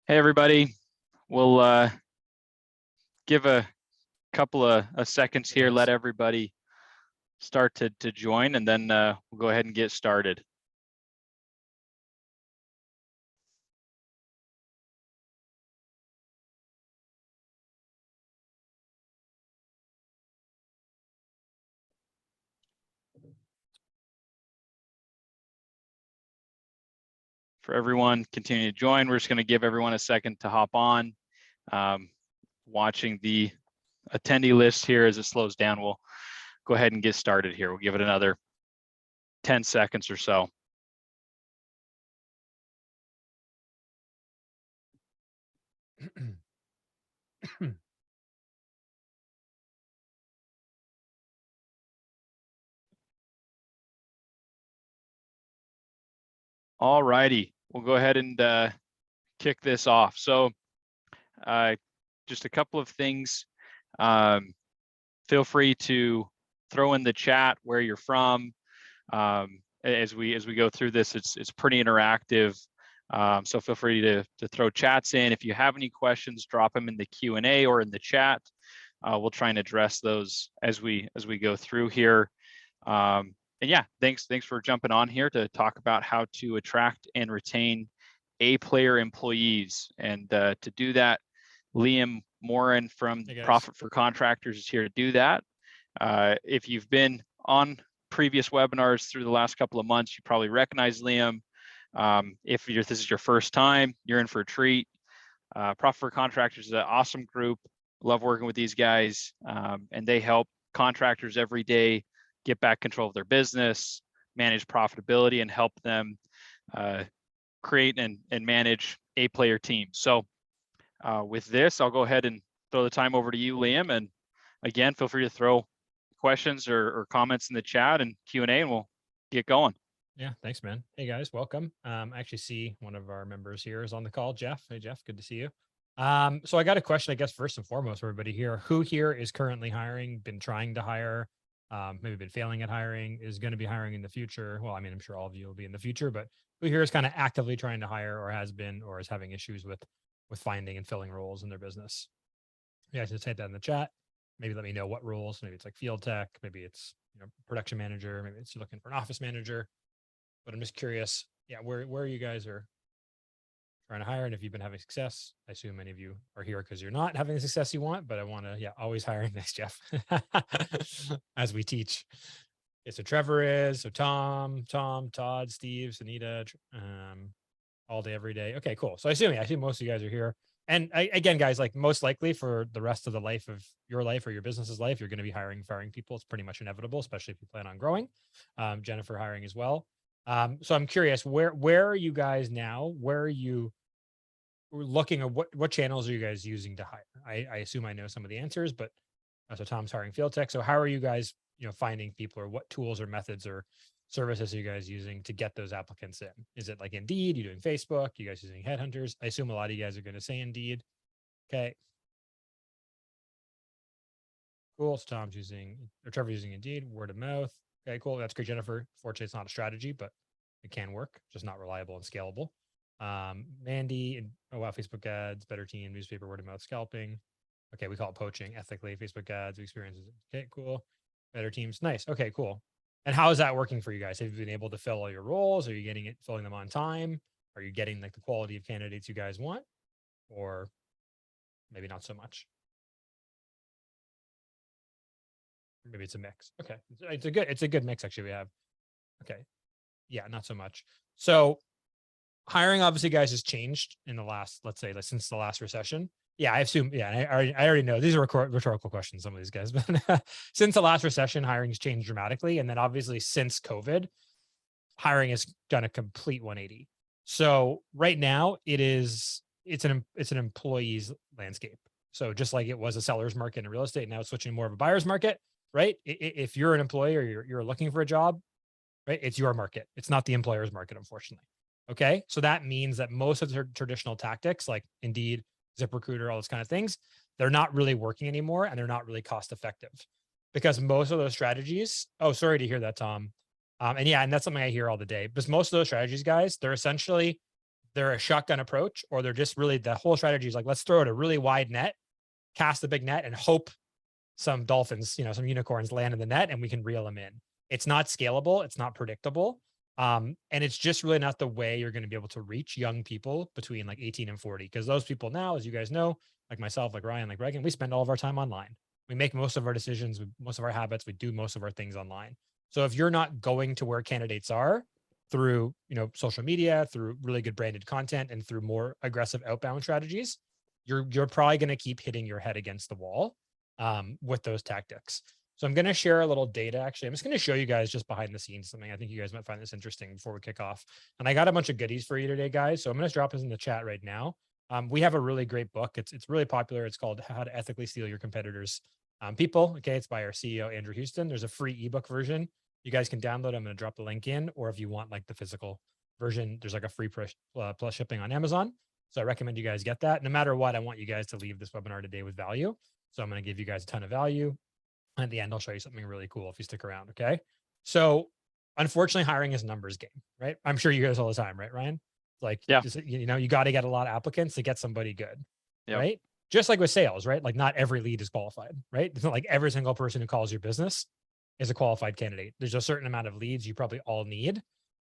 Hey, everybody. We'll give a couple of seconds here, let everybody start to join, and then we'll go ahead and get started. For everyone continuing to join, we're just going to give everyone a second to hop on. Watching the attendee list here as it slows down, we'll go ahead and get started here. We'll give it another 10 seconds or so. All righty, we'll go ahead and kick this off. So just a couple of things. Feel free to throw in the chat where you're from. As we go through this, it's pretty interactive. So feel free to throw chats in. If you have any questions, drop them in the Q&A or in the chat. We'll try and address those as we go through here. And yeah, thanks for jumping on here to talk about how to attract and retain A-player employees. And to do that, Liam Morin from Profit for Contractors is here to do that. If you've been on previous webinars through the last couple of months, you probably recognize Liam. If this is your first time, you're in for a treat. Profit for Contractors is an awesome group. Love working with these guys, and they help contractors every day get back control of their business, manage profitability, and help them create and manage A-player teams. So with this, I'll go ahead and throw the time over to you, Liam. And again, feel free to throw questions or comments in the chat and Q&A, and we'll get going. Yeah, thanks, man. Hey, guys, welcome. I actually see one of our members here is on the call, Jeff. Hey, Jeff, good to see you. So I got a question, I guess, first and foremost, for everybody here. Who here is currently hiring, been trying to hire, maybe been failing at hiring, is going to be hiring in the future? Well, I mean, I'm sure all of you will be in the future, but who here is kind of actively trying to hire or has been or is having issues with finding and filling roles in their business? You guys just hit that in the chat. Maybe let me know what roles. Maybe it's like field tech, maybe it's production manager, maybe it's you're looking for an office manager. But I'm just curious, yeah, where you guys are trying to hire and if you've been having success. I assume many of you are here because you're not having the success you want, but I want to, always hiring. Thanks, Jeff. As we teach. Okay, so Trevor is, so Tom, Todd, Steve, Sunita, all day, every day. Okay, cool. So I assume most of you guys are here. And again, guys, like most likely for the rest of the life of your life or your business's life, you're going to be firing people. It's pretty much inevitable, especially if you plan on growing. Jennifer hiring as well. So I'm curious, where are you guys now? Where are you looking at what channels are you guys using to hire? I assume I know some of the answers, but so Tom's hiring field tech. So how are you guys, finding people, or what tools or methods or services are you guys using to get those applicants in? Is it like Indeed? You doing Facebook? You guys using headhunters? I assume a lot of you guys are going to say Indeed. Okay. Cool. So Tom's Trevor's using Indeed, word of mouth. Okay, cool. That's great, Jennifer. Fortunately, it's not a strategy, but it can work, just not reliable and scalable. Mandy, and oh wow, Facebook ads, better team, newspaper, word of mouth, scalping. Okay, we call it poaching ethically. Facebook ads, experiences. Okay, cool. Better teams. Nice. Okay, cool. And how is that working for you guys? Have you been able to fill all your roles? Are you filling them on time? Are you getting like the quality of candidates you guys want? Or maybe not so much? Maybe it's a mix. Okay. It's a good mix actually we have. Okay. Yeah, not so much. So hiring obviously, guys, has changed in the last, let's say, since the last recession. Yeah, I assume. Yeah, I already know these are rhetorical questions, some of these guys, but since the last recession, hiring's changed dramatically. And then obviously since COVID, hiring has done a complete 180. So right now it's an employee's landscape. So just like it was a seller's market in real estate, now it's switching more of a buyer's market, right? If you're an employee or you're looking for a job, right, it's your market. It's not the employer's market, unfortunately. Okay. So that means that most of the traditional tactics like Indeed, ZipRecruiter, all those kind of things, they're not really working anymore and they're not really cost effective because most of those strategies, oh, sorry to hear that, Tom. And yeah, and that's something I hear all the day, because most of those strategies, guys, they're essentially they're a shotgun approach, or they're just really, the whole strategy is like, let's throw it a really wide net, cast the big net, and hope some dolphins, some unicorns land in the net and we can reel them in. It's not scalable. It's not predictable. And it's just really not the way you're going to be able to reach young people between like 18 and 40. Because those people now, as you guys know, like myself, like Ryan, like Reagan, we spend all of our time online. We make most of our decisions, most of our habits, we do most of our things online. So if you're not going to where candidates are through, social media, through really good branded content, and through more aggressive outbound strategies, you're probably going to keep hitting your head against the wall with those tactics. So I'm going to share a little data. Actually, I'm just going to show you guys just behind the scenes something. I think you guys might find this interesting before we kick off. And I got a bunch of goodies for you today, guys. So I'm going to drop this in the chat right now. We have a really great book. It's really popular. It's called How to Ethically Steal Your Competitors' People. Okay, it's by our CEO, Andrew Houston. There's a free ebook version you guys can download. I'm going to drop the link in, or if you want like the physical version, there's like a free plus shipping on Amazon. So I recommend you guys get that. No matter what, I want you guys to leave this webinar today with value. So I'm going to give you guys a ton of value. At the end, I'll show you something really cool if you stick around. Okay. So unfortunately, hiring is a numbers game, right? I'm sure you guys all the time, right, Ryan? Like, Yeah. just, you got to get a lot of applicants to get somebody good, Yep. right? Just like with sales, right? Like not every lead is qualified, right? It's not like every single person who calls your business is a qualified candidate. There's a certain amount of leads you probably all need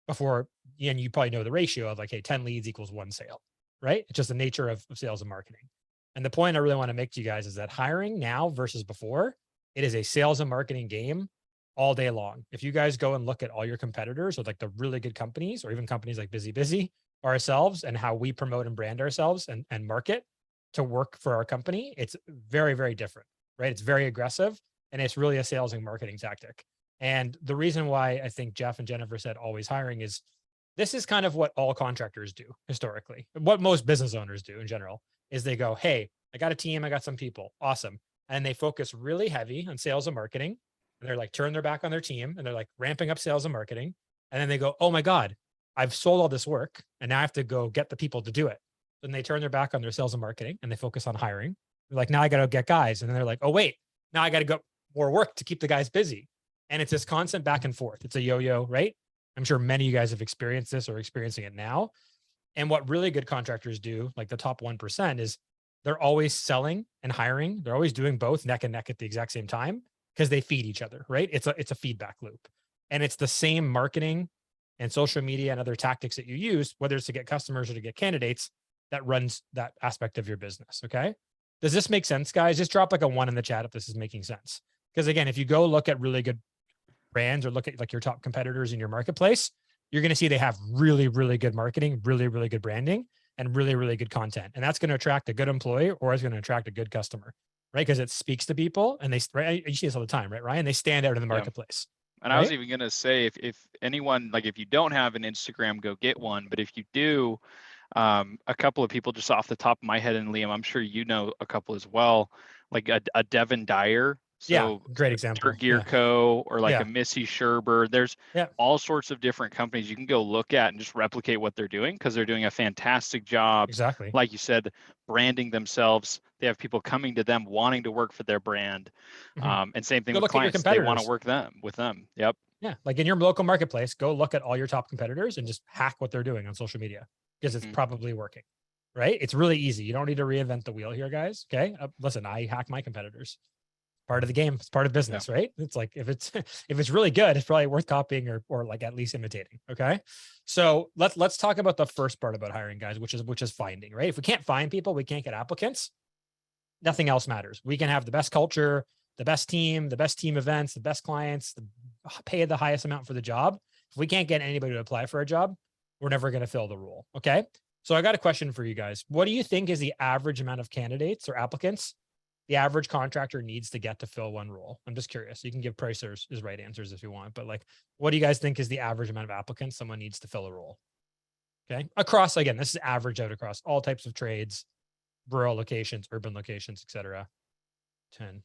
before, and you probably know the ratio of like, hey, 10 leads equals 1 sale, right? It's just the nature of sales and marketing. And the point I really want to make to you guys is that hiring now versus before, it is a sales and marketing game all day long. If you guys go and look at all your competitors or like the really good companies, or even companies like BusyBusy, ourselves, and how we promote and brand ourselves and market to work for our company, it's very, very different, right? It's very aggressive, and it's really a sales and marketing tactic. And the reason why I think Jeff and Jennifer said always hiring is this is kind of what all contractors do historically. What most business owners do in general is they go, hey, I got a team, I got some people, awesome. And they focus really heavy on sales and marketing. And they're like, turn their back on their team, and they're like ramping up sales and marketing. And then they go, oh my God, I've sold all this work and now I have to go get the people to do it. Then they turn their back on their sales and marketing and they focus on hiring. They're like, now I got to get guys. And then they're like, oh wait, now I got to go more work to keep the guys busy. And it's this constant back and forth. It's a yo-yo, right? I'm sure many of you guys have experienced this or experiencing it now. And what really good contractors do, like the top 1%, is they're always selling and hiring. They're always doing both neck and neck at the exact same time because they feed each other, right? It's a feedback loop. And it's the same marketing and social media and other tactics that you use, whether it's to get customers or to get candidates, that runs that aspect of your business. Okay. Does this make sense, guys? Just drop like a 1 in the chat if this is making sense. Because again, if you go look at really good brands or look at like your top competitors in your marketplace, you're going to see they have really, really good marketing, really, really good branding, and really, really good content. And that's going to attract a good employee, or it's going to attract a good customer, right? Because it speaks to people, and they, right? You see this all the time, right, Ryan? They stand out in the marketplace. And I was even going to say, if anyone, like if you don't have an Instagram, go get one. But if you do, a couple of people just off the top of my head, and Liam, I'm sure you know a couple as well, like a Devin Dyer. So yeah, great example. Dirt Gear Co. or like Yeah. a Missy Sherber. There's all sorts of different companies you can go look at and just replicate what they're doing, because they're doing a fantastic job. Exactly. Like you said, branding themselves. They have people coming to them wanting to work for their brand. And same thing with clients. They want to work with them. Yep. Yeah. Like in your local marketplace, go look at all your top competitors and just hack what they're doing on social media, because it's probably working, right? It's really easy. You don't need to reinvent the wheel here, guys. Okay. Listen, I hack my competitors. Part of the game. It's part of business, right? It's like, if it's really good, it's probably worth copying or like at least imitating. Okay. So let's talk about the first part about hiring, guys, which is finding, right? If we can't find people, we can't get applicants, nothing else matters. We can have the best culture, the best team events, the best clients, pay the highest amount for the job. If we can't get anybody to apply for a job, we're never going to fill the role. Okay. So I got a question for you guys. What do you think is the average amount of candidates or applicants the average contractor needs to get to fill one role? I'm just curious. You can give price or is right answers if you want, but like, what do you guys think is the average amount of applicants someone needs to fill a role? Okay. Across, again, this is average out across all types of trades, rural locations, urban locations, et cetera. 10.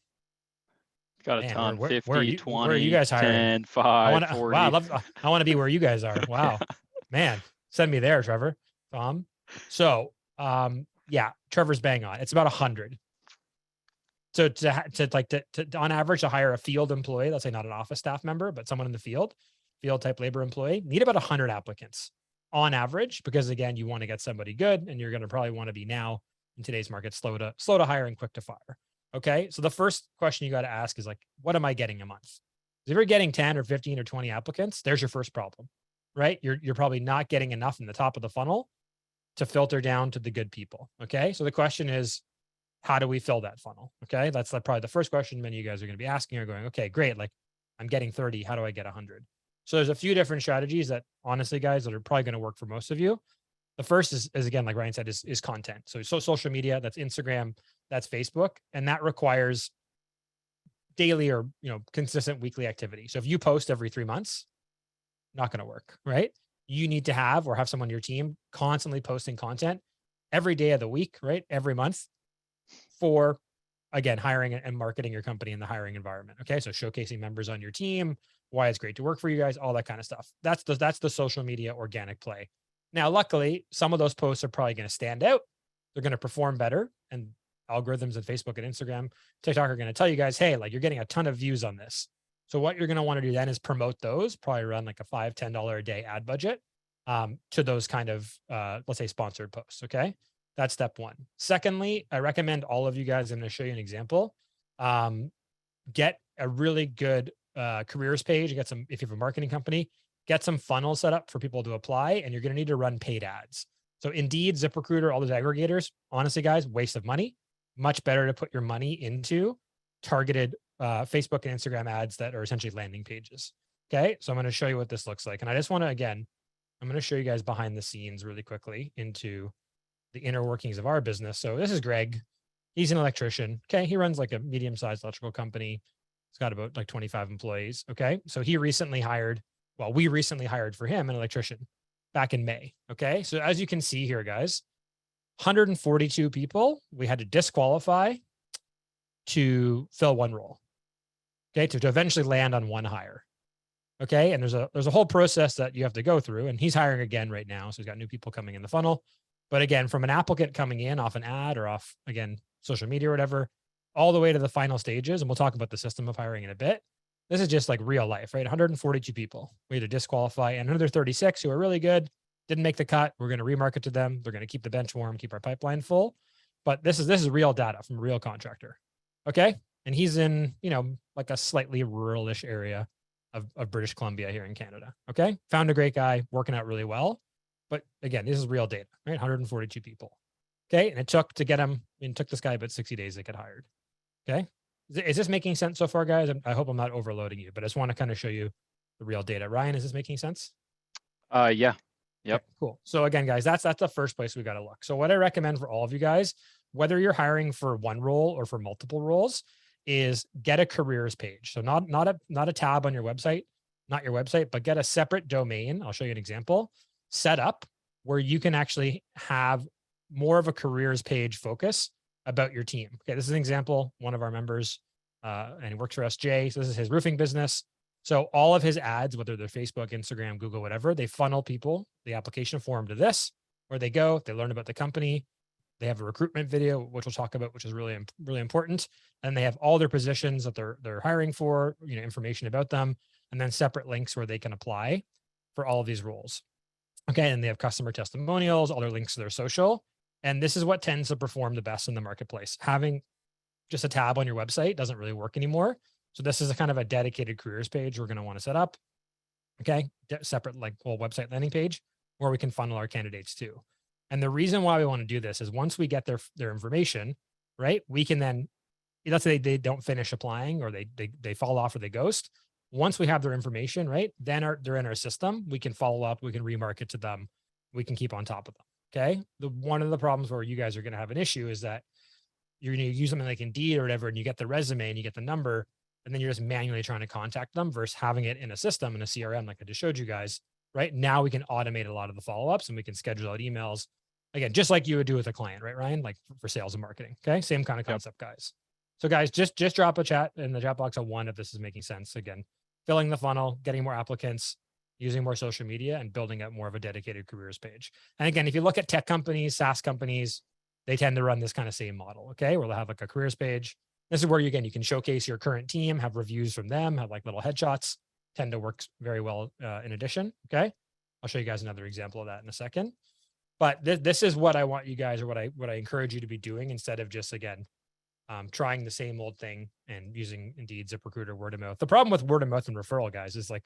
Got a ton. 50, where 20, where are you guys hiring? 10, 5, 40. Wow, I want to be where you guys are. Wow. Man, send me there, Trevor. Tom. So, yeah, Trevor's bang on. It's about 100. So to on average to hire a field employee, let's say not an office staff member, but someone in the field type labor employee, need about 100 applicants on average, because again, you want to get somebody good, and you're going to probably want to be now in today's market, slow to hire and quick to fire. Okay. So the first question you got to ask is like, what am I getting a month? If you're getting 10 or 15 or 20 applicants, there's your first problem, right? You're probably not getting enough in the top of the funnel to filter down to the good people. Okay. So the question is, how do we fill that funnel? Okay. That's probably the first question many of you guys are going to be asking, or going, okay, great. Like, I'm getting 30. How do I get 100? So there's a few different strategies that, honestly, guys, that are probably going to work for most of you. The first is again, like Ryan said, is content. So social media, that's Instagram, that's Facebook, and that requires daily or consistent weekly activity. So if you post every 3 months, not going to work, right? You need to have someone on your team constantly posting content every day of the week, right? Every month, for, again, hiring and marketing your company in the hiring environment. Okay. So showcasing members on your team, why it's great to work for you guys, all that kind of stuff. That's the social media organic play. Now, luckily, some of those posts are probably going to stand out. They're going to perform better, and algorithms at Facebook and Instagram, TikTok are going to tell you guys, hey, like, you're getting a ton of views on this. So what you're going to want to do then is promote those, probably run like a $5, $10 a day ad budget to those kind of, let's say, sponsored posts. Okay. That's step one. Secondly, I recommend all of you guys, I'm going to show you an example. Get a really good careers page. Get some, if you have a marketing company, get some funnels set up for people to apply, and you're going to need to run paid ads. So Indeed, ZipRecruiter, all those aggregators, honestly, guys, waste of money. Much better to put your money into targeted Facebook and Instagram ads that are essentially landing pages. Okay. So I'm going to show you what this looks like. And I just want to, again, I'm going to show you guys behind the scenes really quickly into the inner workings of our business. So this is Greg. He's an electrician. Okay. He runs like a medium-sized electrical company. He's got about like 25 employees. Okay. So we recently hired for him an electrician back in May. Okay. So as you can see here, guys, 142 people we had to disqualify to fill one role. Okay. To eventually land on one hire. Okay. And there's a whole process that you have to go through, and he's hiring again right now. So he's got new people coming in the funnel. But again, from an applicant coming in off an ad or off, again, social media or whatever, all the way to the final stages. And we'll talk about the system of hiring in a bit. This is just like real life, right? 142 people we had to disqualify, and another 36 who are really good, didn't make the cut. We're going to remarket to them. They're going to keep the bench warm, keep our pipeline full. But this is real data from a real contractor. Okay. And he's in, like a slightly rural-ish area of British Columbia here in Canada. Okay. Found a great guy, working out really well. But again, this is real data, right? 142 people. Okay. And it took this guy about 60 days to get hired. Okay. Is this making sense so far, guys? I hope I'm not overloading you, but I just want to kind of show you the real data. Ryan, is this making sense? Yeah. Yep. Okay, cool. So again, guys, that's the first place we got to look. So what I recommend for all of you guys, whether you're hiring for one role or for multiple roles, is get a careers page. So not a tab on your website, not your website, but get a separate domain. I'll show you an example set up where you can actually have more of a careers page focus about your team. Okay. This is an example, one of our members, and he works for us, Jay. So this is his roofing business. So all of his ads, whether they're Facebook, Instagram, Google, whatever, they funnel people, the application form, to this, where they go, they learn about the company. They have a recruitment video, which we'll talk about, which is really, really important. And they have all their positions that they're hiring for, information about them, and then separate links where they can apply for all of these roles. Okay. And they have customer testimonials, all their links to their social. And this is what tends to perform the best in the marketplace. Having just a tab on your website doesn't really work anymore. So this is a kind of a dedicated careers page we're going to want to set up. Okay. Separate like whole website landing page where we can funnel our candidates to. And the reason why we want to do this is once we get their information, right, we can then, let's say they don't finish applying, or they fall off, or they ghost. Once we have their information, right, then they're in our system. We can follow up. We can remarket to them. We can keep on top of them. Okay. One of the problems where you guys are going to have an issue is that you're going to use something like Indeed or whatever, and you get the resume and you get the number, and then you're just manually trying to contact them versus having it in a system, in a CRM, like I just showed you guys. Right now we can automate a lot of the follow-ups, and we can schedule out emails, again, just like you would do with a client, right, Ryan? Like for sales and marketing. Okay. Same kind of concept, guys. So guys, just drop a chat in the chat box of one if this is making sense. Again, filling the funnel, getting more applicants, using more social media, and building out more of a dedicated careers page. And again, if you look at tech companies, SaaS companies, they tend to run this kind of same model. Okay. Where they'll have like a careers page. This is where you can showcase your current team, have reviews from them, have like little headshots, tend to work very well in addition. Okay. I'll show you guys another example of that in a second. But this is what I want you guys, or what I encourage you to be doing, instead of just, again, trying the same old thing and using Indeed, ZipRecruiter, word of mouth. The problem with word of mouth and referral, guys, is like,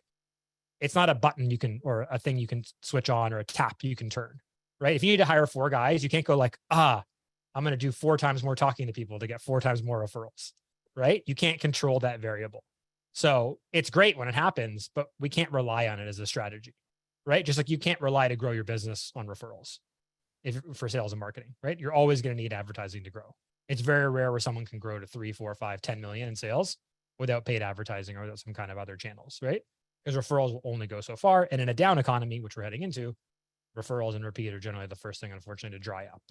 it's not a button you can, or a thing you can switch on, or a tap you can turn, right? If you need to hire 4 guys, you can't go like, I'm going to do 4 times more talking to people to get 4 times more referrals, right? You can't control that variable. So it's great when it happens, but we can't rely on it as a strategy, right? Just like you can't rely to grow your business on referrals for sales and marketing, right? You're always going to need advertising to grow. It's very rare where someone can grow to 3, 4, 5, 10 million in sales without paid advertising or without some kind of other channels, right? Because referrals will only go so far. And in a down economy, which we're heading into, referrals and repeat are generally the first thing, unfortunately, to dry up.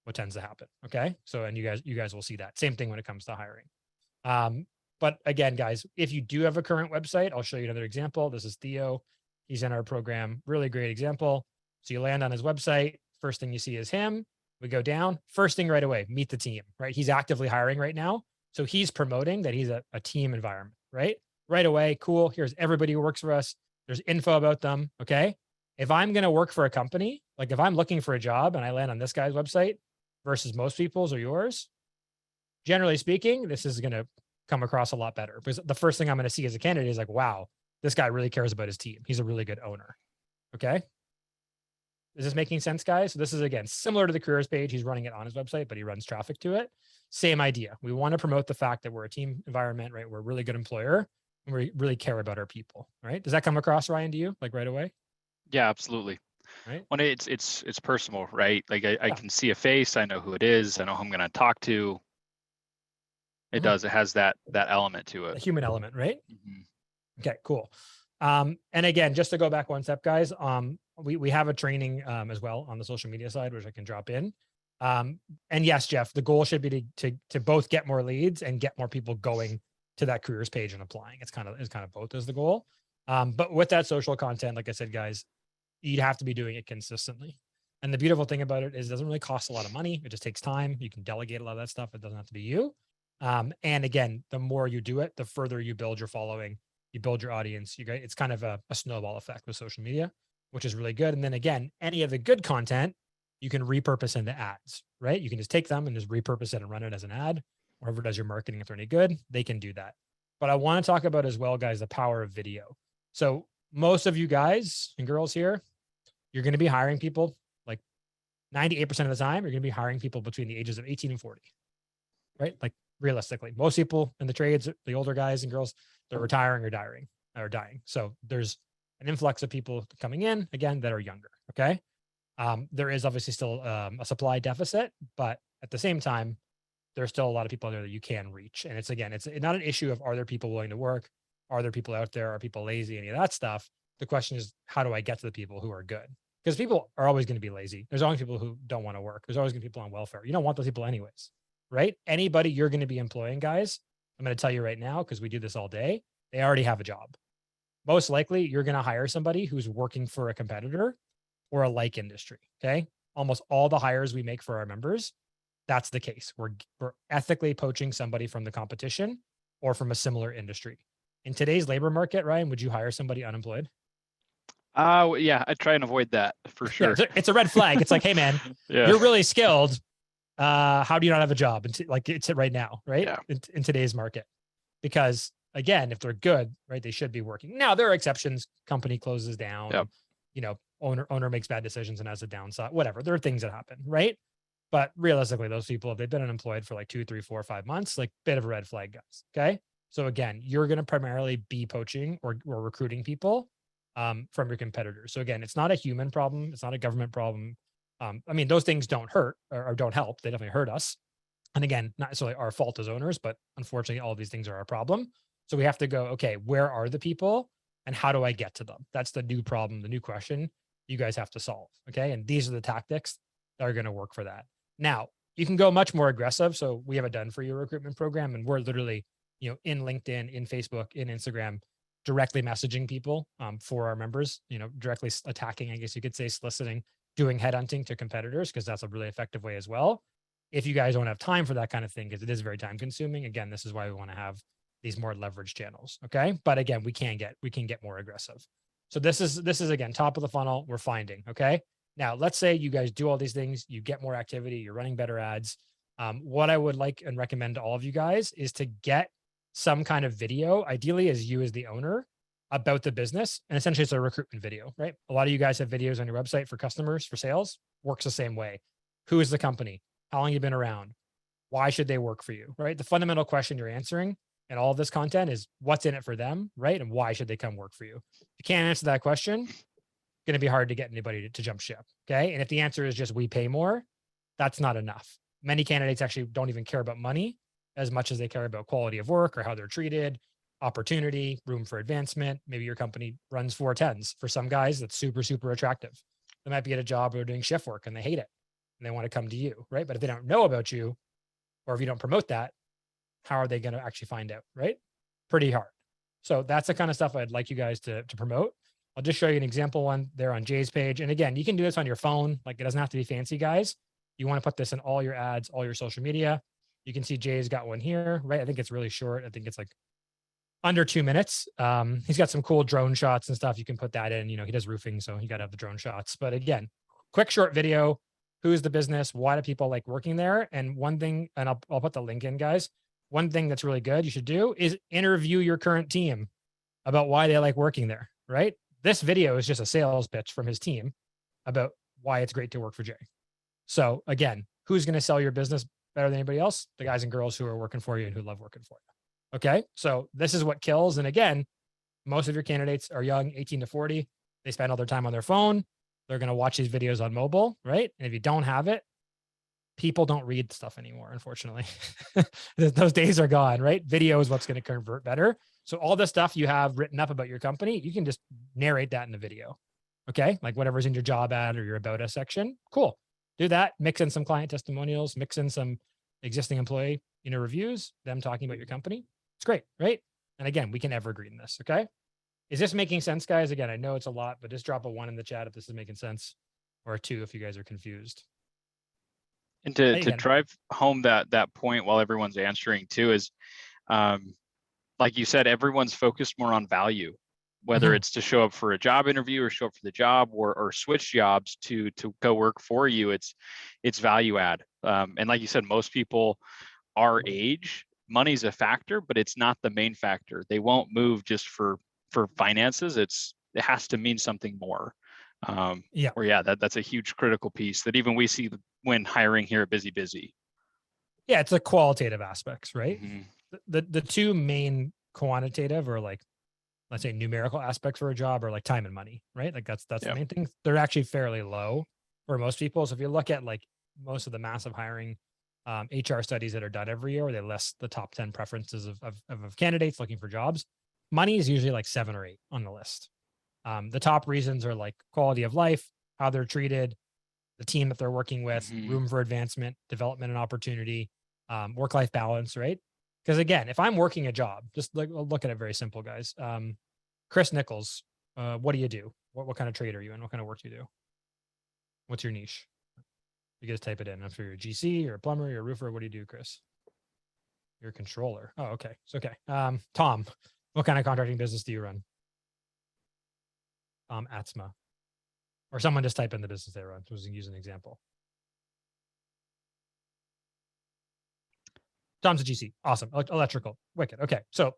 What tends to happen. Okay. So, and you guys will see that same thing when it comes to hiring. But again, guys, if you do have a current website, I'll show you another example. This is Theo. He's in our program. Really great example. So you land on his website. First thing you see is him. We go down. First thing right away, meet the team, right? He's actively hiring right now. So he's promoting that he's a team environment, right? Right away. Cool. Here's everybody who works for us. There's info about them. Okay. If I'm going to work for a company, like if I'm looking for a job and I land on this guy's website versus most people's or yours, generally speaking, this is going to come across a lot better, because the first thing I'm going to see as a candidate is like, wow, this guy really cares about his team. He's a really good owner. Okay. Is this making sense, guys? So this is, again, similar to the careers page. He's running it on his website, but he runs traffic to it. Same idea. We want to promote the fact that we're a team environment, right? We're a really good employer and we really care about our people, right? Does that come across, Ryan, to you, like right away? Yeah, absolutely. Right. When it's personal, right? Like I can see a face, I know who it is, I know who I'm going to talk to. It does. It has that element to A it. human element, right? Mhm. Okay, cool. And again, just to go back one step, guys, we have a training as well on the social media side, which I can drop in. And yes, Jeff, the goal should be to both get more leads and get more people going to that careers page and applying. It's kind of both is the goal. But with that social content, like I said, guys, you'd have to be doing it consistently. And the beautiful thing about it is it doesn't really cost a lot of money. It just takes time. You can delegate a lot of that stuff. It doesn't have to be you. And again, the more you do it, the further you build your following, you build your audience. It's kind of a snowball effect with social media, which is really good. And then again, any of the good content you can repurpose into ads, right? You can just take them and just repurpose it and run it as an ad. Whoever does your marketing, if they're any good, they can do that. But I want to talk about as well, guys, the power of video. So most of you guys and girls here, you're going to be hiring people like 98% of the time, you're going to be hiring people between the ages of 18 and 40, right? Like realistically, most people in the trades, the older guys and girls, they're retiring or dying. So there's an influx of people coming in again that are younger. Okay. There is obviously still a supply deficit, but at the same time, there's still a lot of people out there that you can reach. And it's not an issue of, are there people willing to work? Are there people out there? Are people lazy? Any of that stuff. The question is, how do I get to the people who are good? Because people are always going to be lazy. There's always people who don't want to work. There's always going to be people on welfare. You don't want those people anyways, right? Anybody you're going to be employing, guys, I'm going to tell you right now, because we do this all day, they already have a job. Most likely you're going to hire somebody who's working for a competitor or a like industry. Okay. Almost all the hires we make for our members, that's the case. We're ethically poaching somebody from the competition or from a similar industry. In today's labor market, Ryan, would you hire somebody unemployed? Yeah, I try and avoid that for sure. Yeah, it's a red flag. It's like, hey man, Yeah. you're really skilled. How do you not have a job? Like it's right now, right? Yeah. In today's market, because again, if they're good, right, they should be working. Now there are exceptions. Company closes down. Yep. You know, owner makes bad decisions and has a downside. Whatever. There are things that happen, right? But realistically, those people, if they've been unemployed for like 2, 3, 4, 5 months, like bit of a red flag, guys. Okay. So again, you're going to primarily be poaching or recruiting people from your competitors. So again, it's not a human problem. It's not a government problem. I mean, those things don't hurt or don't help. They definitely hurt us. And again, not necessarily our fault as owners, but unfortunately, all of these things are our problem. So we have to go, okay, where are the people and how do I get to them? That's the new problem, the new question you guys have to solve. Okay. And these are the tactics that are going to work for that. Now, you can go much more aggressive. So we have a done for you recruitment program, and we're literally, in LinkedIn, in Facebook, in Instagram, directly messaging people for our members, directly attacking, I guess you could say, soliciting, doing headhunting to competitors, because that's a really effective way as well. If you guys don't have time for that kind of thing, because it is very time consuming, again, this is why we want to have these more leveraged channels. Okay. But again, we can get more aggressive. So this is again, top of the funnel, we're finding, okay? Now, let's say you guys do all these things, you get more activity, you're running better ads. What I would like and recommend to all of you guys is to get some kind of video, ideally as you as the owner, about the business. And essentially it's a recruitment video, right? A lot of you guys have videos on your website for customers, for sales, works the same way. Who is the company? How long you been around? Why should they work for you, right? The fundamental question you're answering and all of this content is what's in it for them, right? And why should they come work for you? If you can't answer that question, it's going to be hard to get anybody to jump ship. Okay. And if the answer is just we pay more, that's not enough. Many candidates actually don't even care about money as much as they care about quality of work or how they're treated, opportunity, room for advancement. Maybe your company runs 410s. For some guys, that's super, super attractive. They might be at a job where they're doing shift work and they hate it and they want to come to you, right? But if they don't know about you, or if you don't promote that, how are they going to actually find out, right? Pretty hard. So that's the kind of stuff I'd like you guys to promote. I'll just show you an example one there on Jay's page. And again, you can do this on your phone. Like it doesn't have to be fancy, guys. You want to put this in all your ads, all your social media. You can see Jay's got one here, right? I think it's really short. I think it's like under 2 minutes. He's got some cool drone shots and stuff. You can put that in, you know, he does roofing, so you got to have the drone shots. But again, quick, short video. Who's the business? Why do people like working there? And one thing, and I'll put the link in, guys. One thing that's really good you should do is interview your current team about why they like working there, right? This video is just a sales pitch from his team about why it's great to work for Jay. So again, who's going to sell your business better than anybody else? The guys and girls who are working for you and who love working for you. Okay. So this is what kills. And again, most of your candidates are young, 18 to 40. They spend all their time on their phone. They're going to watch these videos on mobile, right? And if you don't have it, people don't read stuff anymore, unfortunately. Those days are gone, right? Video is what's going to convert better. So all the stuff you have written up about your company, you can just narrate that in the video. Okay. Like whatever's in your job ad or your about us section. Cool. Do that. Mix in some client testimonials, mix in some existing employee, reviews, them talking about your company. It's great, right? And again, we can evergreen this. Okay. Is this making sense, guys? Again, I know it's a lot, but just drop a 1 in the chat if this is making sense, or a 2 if you guys are confused. And to drive home that point while everyone's answering too is, like you said, everyone's focused more on value, whether it's to show up for a job interview or show up for the job or switch jobs to go work for you. It's value add. And like you said, most people our age, money's a factor, but it's not the main factor. They won't move just for finances. It has to mean something more. That's a huge critical piece that even we see when hiring here at BusyBusy. Yeah, it's the qualitative aspects, right? The two main quantitative or like, let's say numerical aspects for a job are like time and money, right? Like that's the main thing. They're actually fairly low for most people. So if you look at like most of the massive hiring HR studies that are done every year, where they list the top 10 preferences of candidates looking for jobs, money is usually like 7 or 8 on the list. The top reasons are like quality of life, how they're treated, the team that they're working with, room for advancement, development and opportunity, work-life balance, right? Because again, if I'm working a job, just look at it very simple, guys. Chris Nichols, what do you do? What kind of trade are you in? What kind of work do you do? What's your niche? You guys type it in. I'm sure you're a GC, you're a plumber, you're a roofer. What do you do, Chris? You're a controller. Oh, okay. It's okay. Tom, what kind of contracting business do you run? Atzma. Or someone just type in the business they run. So we can use an example. Tom's a GC. Awesome. Electrical. Wicked. Okay. So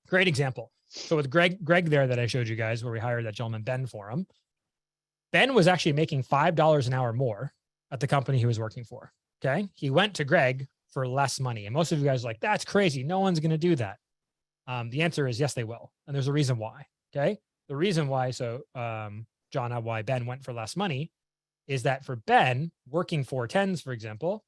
great example. So with Greg there that I showed you guys, where we hired that gentleman, Ben, for him, Ben was actually making $5 an hour more at the company he was working for. Okay. He went to Greg for less money. And most of you guys are like, that's crazy. No one's going to do that. The answer is yes, they will. And there's a reason why. Okay. The reason why, John, why Ben went for less money is that for Ben, working 410s, for example,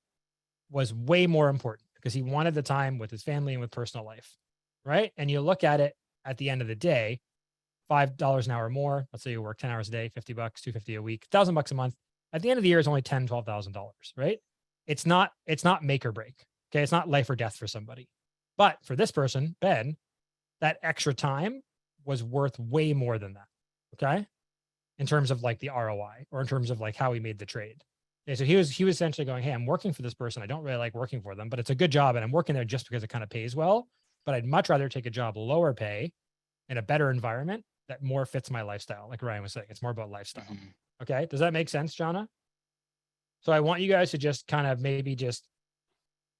was way more important because he wanted the time with his family and with personal life, right? And you look at it at the end of the day, $5 an hour more. Let's say you work 10 hours a day, $50, $250 a week, $1,000 a month. At the end of the year, it's only $10,000, $12,000, right? It's not make or break. Okay. It's not life or death for somebody. But for this person, Ben, that extra time was worth way more than that. Okay. In terms of like the ROI or in terms of like how he made the trade. Okay, so he was essentially going, hey, I'm working for this person. I don't really like working for them, but it's a good job. And I'm working there just because it kind of pays well, but I'd much rather take a job lower pay in a better environment that more fits my lifestyle. Like Ryan was saying, it's more about lifestyle. Mhm. Okay. Does that make sense, Jonna? So I want you guys to just kind of maybe just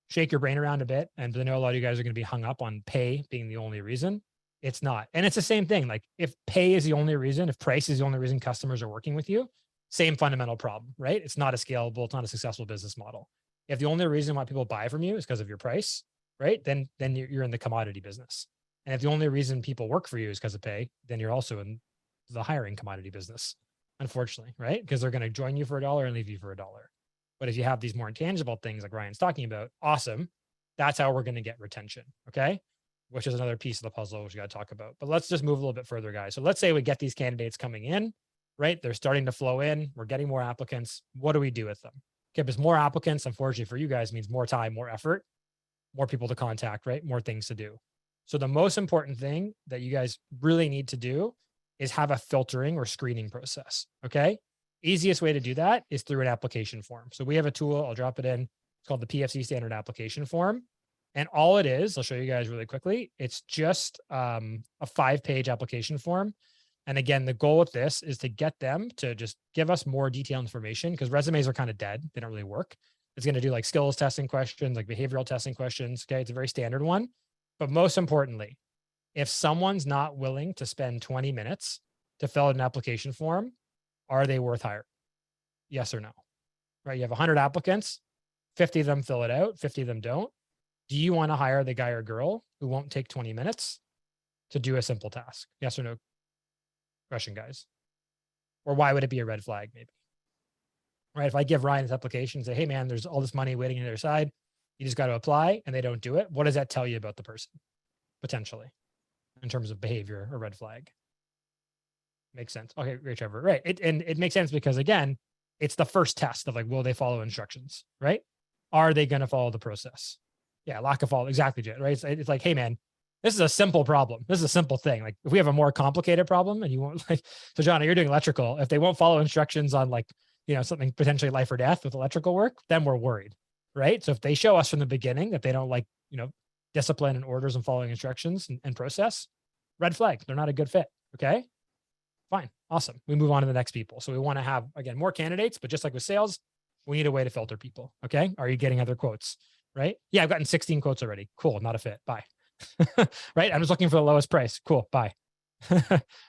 shake your brain around a bit. And I know a lot of you guys are going to be hung up on pay being the only reason. It's not. And it's the same thing. Like if pay is the only reason, if price is the only reason customers are working with you, same fundamental problem, right? It's not a scalable, it's not a successful business model. If the only reason why people buy from you is because of your price, right? Then you're in the commodity business. And if the only reason people work for you is because of pay, then you're also in the hiring commodity business, unfortunately, right? Because they're going to join you for $1 and leave you for $1. But if you have these more intangible things like Ryan's talking about, awesome. That's how we're going to get retention. Okay. Which is another piece of the puzzle, which we got to talk about. But let's just move a little bit further, guys. So let's say we get these candidates coming in, right? They're starting to flow in. We're getting more applicants. What do we do with them? Okay. Because more applicants, unfortunately for you guys, means more time, more effort, more people to contact, right? More things to do. So the most important thing that you guys really need to do is have a filtering or screening process. Okay. Easiest way to do that is through an application form. So we have a tool, I'll drop it in. It's called the PFC standard application form. And all it is, I'll show you guys really quickly. It's just a 5-page application form. And again, the goal with this is to get them to just give us more detailed information because resumes are kind of dead. They don't really work. It's going to do like skills testing questions, like behavioral testing questions. Okay. It's a very standard one. But most importantly, if someone's not willing to spend 20 minutes to fill out an application form, are they worth hiring? Yes or no? Right? You have 100 applicants, 50 of them fill it out, 50 of them don't. Do you want to hire the guy or girl who won't take 20 minutes to do a simple task? Yes or no question, guys? Or why would it be a red flag maybe? Right? If I give Ryan this application and say, hey man, there's all this money waiting on the other side, you just got to apply and they don't do it. What does that tell you about the person potentially in terms of behavior or red flag? Makes sense. Okay, great, Trevor. Right. It makes sense because again, it's the first test of like, will they follow instructions? Right? Are they going to follow the process? Yeah, lack of follow. Exactly, Jet. Right. It's like, hey man, this is a simple problem. This is a simple thing. Like if we have a more complicated problem and you won't like, so John, you're doing electrical. If they won't follow instructions on like, something potentially life or death with electrical work, then we're worried. Right. So if they show us from the beginning that they don't like, discipline and orders and following instructions and process, red flag. They're not a good fit. Okay. Fine. Awesome. We move on to the next people. So we want to have, again, more candidates, but just like with sales, we need a way to filter people. Okay. Are you getting other quotes? Right. Yeah. I've gotten 16 quotes already. Cool. Not a fit. Bye. Right. I'm just looking for the lowest price. Cool. Bye.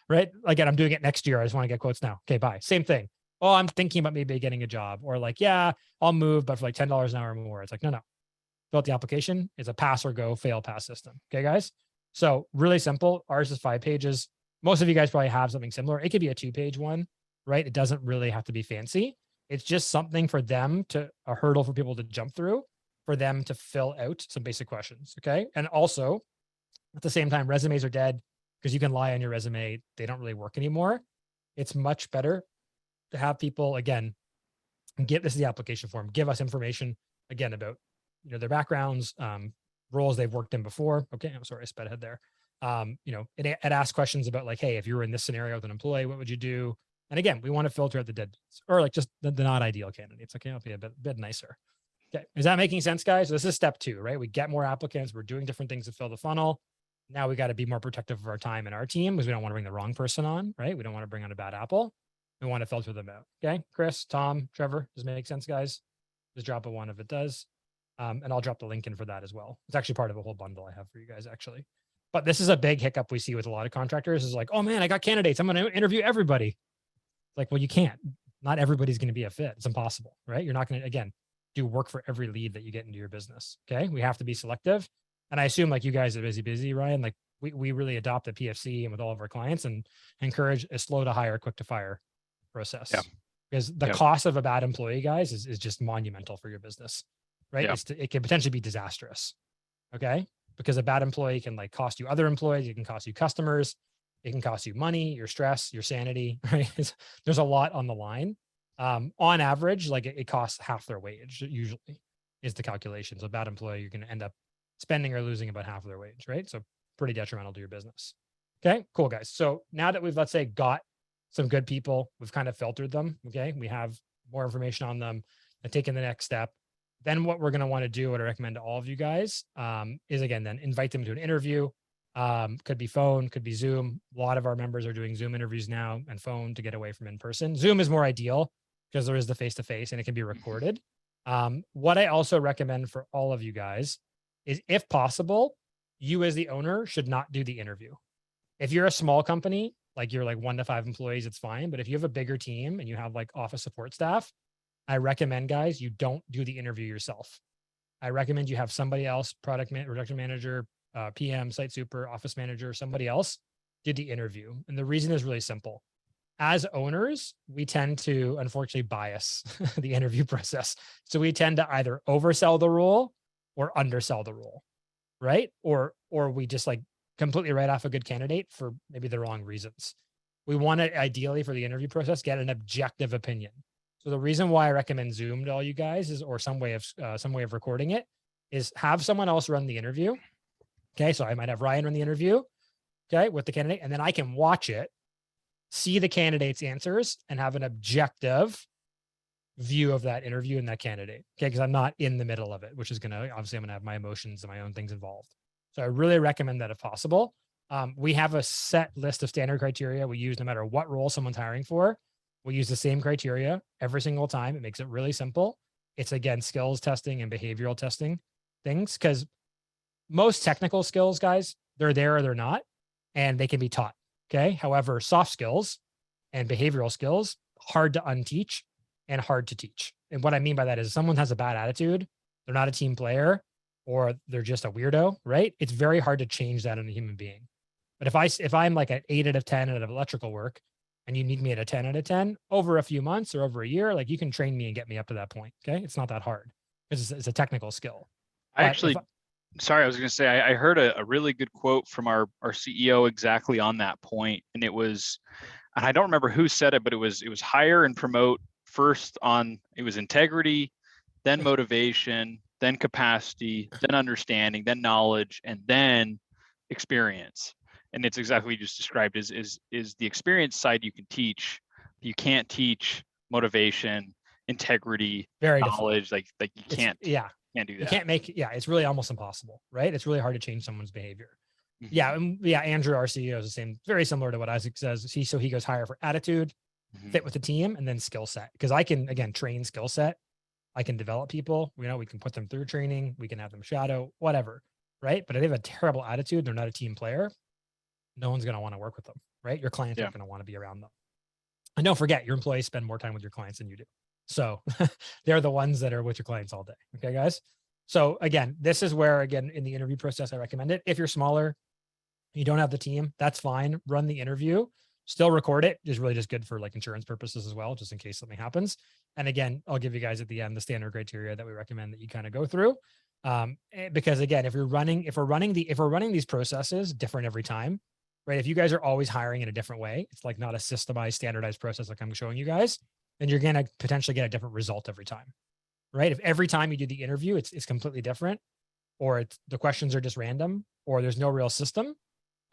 Right. Again, I'm doing it next year. I just want to get quotes now. Okay. Bye. Same thing. Oh, I'm thinking about maybe getting a job or like, yeah, I'll move, but for like $10 an hour or more. It's like, no. Fill out the application. It's a pass or go, fail, pass system. Okay, guys. So really simple. Ours is 5 pages. Most of you guys probably have something similar. It could be a 2-page one, right? It doesn't really have to be fancy. It's just something for them a hurdle for people to jump through, for them to fill out some basic questions. Okay. And also at the same time, resumes are dead because you can lie on your resume. They don't really work anymore. It's much better to have people, again, this is the application form, give us information again about, their backgrounds, roles they've worked in before. Okay. I'm sorry. I sped ahead there. It asks questions about like, hey, if you were in this scenario with an employee, what would you do? And again, we want to filter out the dead or like just the not ideal candidates. Okay. I'll be a bit nicer. Okay. Is that making sense, guys? So this is step 2, right? We get more applicants. We're doing different things to fill the funnel. Now we got to be more protective of our time and our team because we don't want to bring the wrong person on, right? We don't want to bring on a bad apple. We want to filter them out. Okay. Chris, Tom, Trevor, does it make sense, guys? Just drop a 1 if it does. And I'll drop the link in for that as well. It's actually part of a whole bundle I have for you guys, actually. But this is a big hiccup we see with a lot of contractors is like, oh man, I got candidates. I'm going to interview everybody. Like, well, you can't. Not everybody's going to be a fit. It's impossible, right? You're not going to, again, do work for every lead that you get into your business. Okay. We have to be selective. And I assume like you guys are busy, Ryan, like we really adopt the PFC and with all of our clients and encourage a slow to hire, quick to fire process. Yeah. Because the cost of a bad employee, guys, is just monumental for your business, right? Yeah. It can potentially be disastrous. Okay. Because a bad employee can like cost you other employees. It can cost you customers. It can cost you money, your stress, your sanity, right? There's a lot on the line. On average, like it costs half their wage usually is the calculation. So a bad employee, you're going to end up spending or losing about half of their wage, right? So pretty detrimental to your business. Okay, cool guys. So now that we've, let's say, got some good people, we've kind of filtered them. Okay. We have more information on them and taken the next step. Then what we're going to want to do, what I recommend to all of you guys, is again, then invite them to an interview. Could be phone, could be Zoom. A lot of our members are doing Zoom interviews now and phone to get away from in person. Zoom is more ideal because there is the face-to-face and it can be recorded. What I also recommend for all of you guys is, if possible, you as the owner should not do the interview. If you're a small company, like you're like 1 to 5 employees, it's fine. But if you have a bigger team and you have like office support staff, I recommend, guys, you don't do the interview yourself. I recommend you have somebody else, production manager, PM, site super, office manager, somebody else do the interview. And the reason is really simple. As owners, we tend to unfortunately bias the interview process. So we tend to either oversell the role or undersell the role, right? Or we just like completely write off a good candidate for maybe the wrong reasons. We want to ideally for the interview process get an objective opinion. So the reason why I recommend Zoom to all you guys is, or some way of recording it, is have someone else run the interview. Okay, so I might have Ryan run the interview, okay, with the candidate, and then I can watch it, see the candidate's answers, and have an objective view of that interview and that candidate. Okay, because I'm not in the middle of it, which is gonna obviously I'm gonna have my emotions and my own things involved. So I really recommend that if possible. We have a set list of standard criteria we use no matter what role someone's hiring for. We use the same criteria every single time. It makes it really simple. It's again, skills testing and behavioral testing things, because most technical skills, guys, they're there or they're not, and they can be taught. Okay. However, soft skills and behavioral skills, hard to unteach and hard to teach. And what I mean by that is, someone has a bad attitude, they're not a team player, or they're just a weirdo, right? It's very hard to change that in a human being. But if I'm like an 8 out of 10 out of electrical work, and you need me at a 10 out of 10 over a few months or over a year, like you can train me and get me up to that point. Okay. It's not that hard because it's a technical skill. I actually, sorry, I was going to say, I heard a really good quote from our CEO exactly on that point. And it was, and I don't remember who said it, but it was hire and promote first on, it was integrity, then motivation, then capacity, then understanding, then knowledge, and then experience. And it's exactly what you just described is the experience side you can teach. You can't teach motivation, integrity, very knowledge, like you can't do that. You can't make, it's really almost impossible, right? It's really hard to change someone's behavior. Mm-hmm. Andrew, our CEO, is the same, very similar to what Isaac says. He goes higher for attitude, fit with the team, and then skill set. Because I can, again, train skill set. I can develop people, we can put them through training, we can have them shadow, whatever, right? But if they have a terrible attitude, they're not a team player, no one's going to want to work with them, right? Your clients aren't going to want to be around them. And don't forget, your employees spend more time with your clients than you do. So they're the ones that are with your clients all day. Okay, guys. So again, this is where, again, in the interview process, I recommend it. If you're smaller, you don't have the team, that's fine. Run the interview, still record it. Is really just good for like insurance purposes as well, just in case something happens. And again, I'll give you guys at the end the standard criteria that we recommend that you kind of go through. Because again, if we're running these processes different every time, right? If you guys are always hiring in a different way, it's like not a systemized, standardized process like I'm showing you guys, then you're going to potentially get a different result every time, right? If every time you do the interview, it's completely different, or the questions are just random, or there's no real system,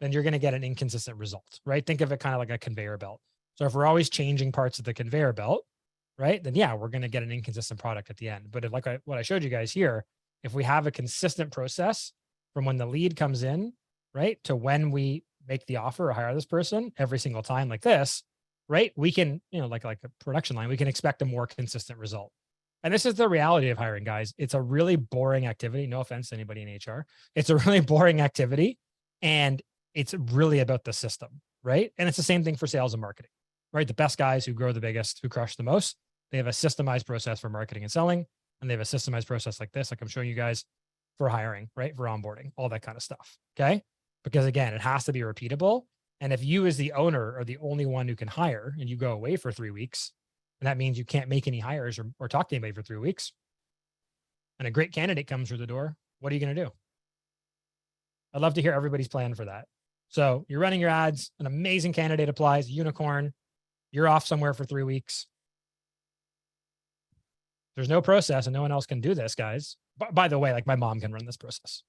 then you're going to get an inconsistent result, right? Think of it kind of like a conveyor belt. So if we're always changing parts of the conveyor belt, right, then we're going to get an inconsistent product at the end. But if what I showed you guys here, if we have a consistent process from when the lead comes in, right, to when we make the offer or hire this person every single time like this, right, we can, like a production line, we can expect a more consistent result. And this is the reality of hiring, guys. It's a really boring activity. No offense to anybody in HR. It's a really boring activity. And it's really about the system, right? And it's the same thing for sales and marketing, right? The best guys who grow the biggest, who crush the most, they have a systemized process for marketing and selling. And they have a systemized process like this, like I'm showing you guys, for hiring, right? For onboarding, all that kind of stuff. Okay. Because again, it has to be repeatable. And if you as the owner are the only one who can hire and you go away for 3 weeks, and that means you can't make any hires or talk to anybody for 3 weeks, and a great candidate comes through the door, what are you going to do? I'd love to hear everybody's plan for that. So you're running your ads, an amazing candidate applies, unicorn, you're off somewhere for 3 weeks. There's no process and no one else can do this, guys. By the way, like my mom can run this process.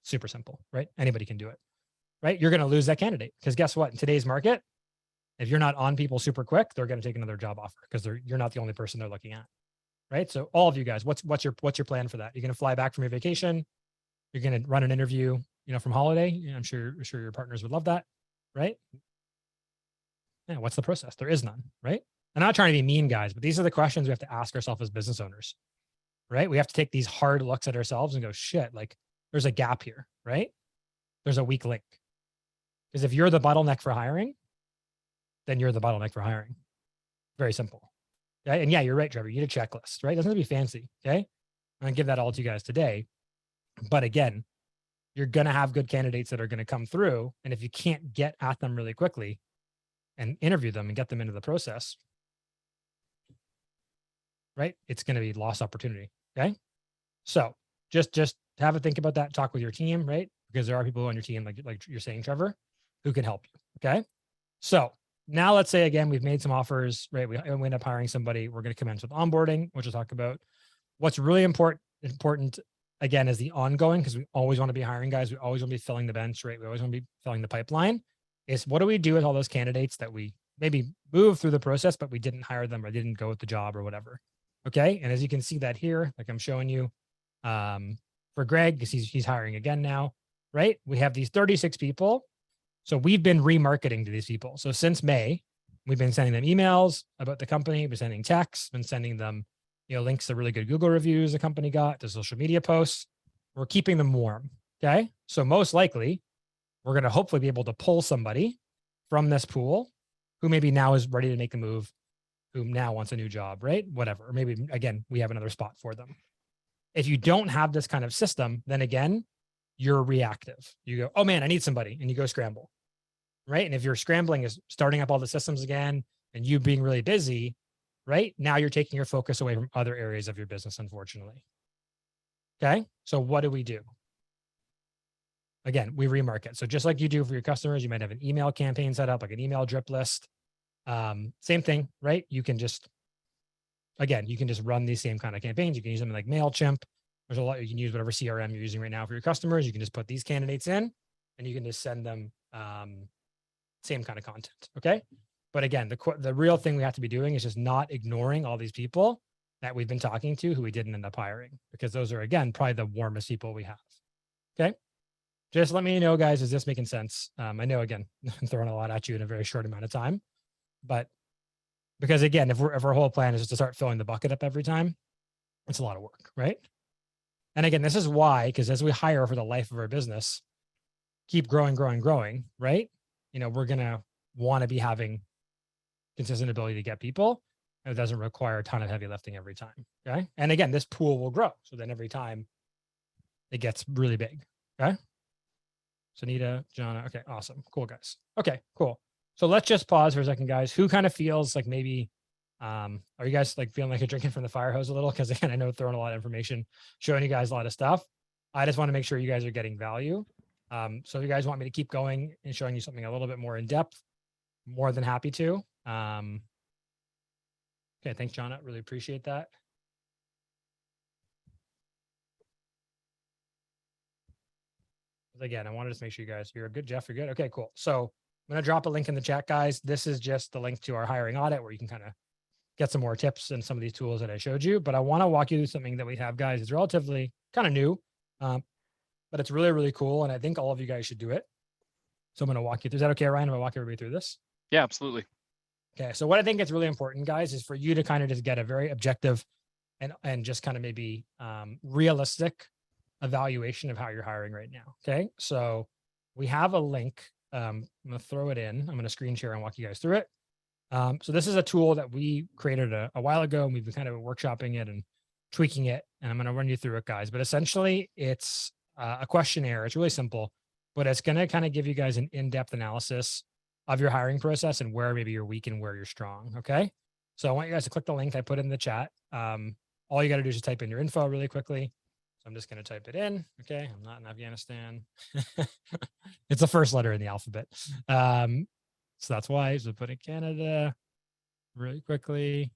Super simple, right? Anybody can do it, right? You're going to lose that candidate because guess what? In today's market, if you're not on people super quick, they're going to take another job offer because you're not the only person they're looking at, right? So all of you guys, what's your plan for that? You're going to fly back from your vacation. You're going to run an interview from holiday. I'm sure your partners would love that, right? Yeah, what's the process? There is none, right? I'm not trying to be mean, guys, but these are the questions we have to ask ourselves as business owners, right? We have to take these hard looks at ourselves and go, shit, like there's a gap here, right? There's a weak link. Because if you're the bottleneck for hiring, then you're the bottleneck for hiring. Very simple. Okay. And yeah, you're right, Trevor. You need a checklist, right? It doesn't have to be fancy. Okay. I'm going to give that all to you guys today. But again, you're going to have good candidates that are going to come through. And if you can't get at them really quickly and interview them and get them into the process, right, it's going to be lost opportunity. Okay. So just have a think about that. Talk with your team, right? Because there are people on your team, like you're saying, Trevor, who can help you. Okay. So now let's say, again, we've made some offers, right? We end up hiring somebody. We're going to commence with onboarding, which we'll talk about. What's really important again, is the ongoing, because we always want to be hiring guys. We always want to be filling the bench, right? We always want to be filling the pipeline. Is what do we do with all those candidates that we maybe move through the process, but we didn't hire them or didn't go with the job or whatever. Okay. And as you can see that here, like I'm showing you, for Greg, because he's hiring again now, right? We have these 36 people. So we've been remarketing to these people. So since May, we've been sending them emails about the company, been sending texts, been sending them, links to really good Google reviews the company got, to social media posts. We're keeping them warm. Okay. So most likely we're going to hopefully be able to pull somebody from this pool who maybe now is ready to make a move, who now wants a new job, right? Whatever. Or maybe again, we have another spot for them. If you don't have this kind of system, then again, you're reactive. You go, oh man, I need somebody. And you go scramble, right? And if you're scrambling is starting up all the systems again and you being really busy, right? Now you're taking your focus away from other areas of your business, unfortunately. Okay. So what do? Again, we remarket. So just like you do for your customers, you might have an email campaign set up, like an email drip list. Same thing, right? You can just run these same kind of campaigns. You can use them like MailChimp. There's a lot. You can use whatever CRM you're using right now for your customers. You can just put these candidates in and you can just send them same kind of content. Okay. But again, the real thing we have to be doing is just not ignoring all these people that we've been talking to who we didn't end up hiring, because those are, again, probably the warmest people we have. Okay. Just let me know, guys, is this making sense? I know, again, I'm throwing a lot at you in a very short amount of time, but because again, if our whole plan is just to start filling the bucket up every time, it's a lot of work, right? And again, this is why, because as we hire for the life of our business, keep growing, right? We're going to want to be having consistent ability to get people. And it doesn't require a ton of heavy lifting every time. Okay. And again, this pool will grow. So then every time it gets really big. Okay. Sunita, Jana. Okay. Awesome. Cool, guys. Okay, cool. So let's just pause for a second, guys. Who kind of feels like maybe, are you guys like feeling like you're drinking from the fire hose a little? Because again, I know throwing a lot of information, showing you guys a lot of stuff. I just want to make sure you guys are getting value. So if you guys want me to keep going and showing you something a little bit more in depth, more than happy to. Okay. Thanks, Jana. Really appreciate that. Again, I wanted to make sure you guys, you're good, Jeff, you're good. Okay, cool. So I'm going to drop a link in the chat, guys. This is just the link to our hiring audit where you can kind of get some more tips and some of these tools that I showed you. But I want to walk you through something that we have, guys. It's relatively kind of new, but it's really, really cool. And I think all of you guys should do it. So I'm going to walk you through. Is that okay, Ryan? I'm going to walk everybody through this. Yeah, absolutely. Okay. So what I think is really important, guys, is for you to kind of just get a very objective and just kind of maybe realistic evaluation of how you're hiring right now. Okay. So we have a link. I'm going to throw it in. I'm going to screen share and walk you guys through it. So this is a tool that we created a while ago, and we've been kind of workshopping it and tweaking it. And I'm going to run you through it, guys. But essentially it's a questionnaire. It's really simple, but it's going to kind of give you guys an in-depth analysis of your hiring process and where maybe you're weak and where you're strong. Okay. So I want you guys to click the link I put in the chat. All you got to do is just type in your info really quickly. So I'm just going to type it in. Okay. I'm not in Afghanistan. It's the first letter in the alphabet. So that's why. So put in Canada really quickly.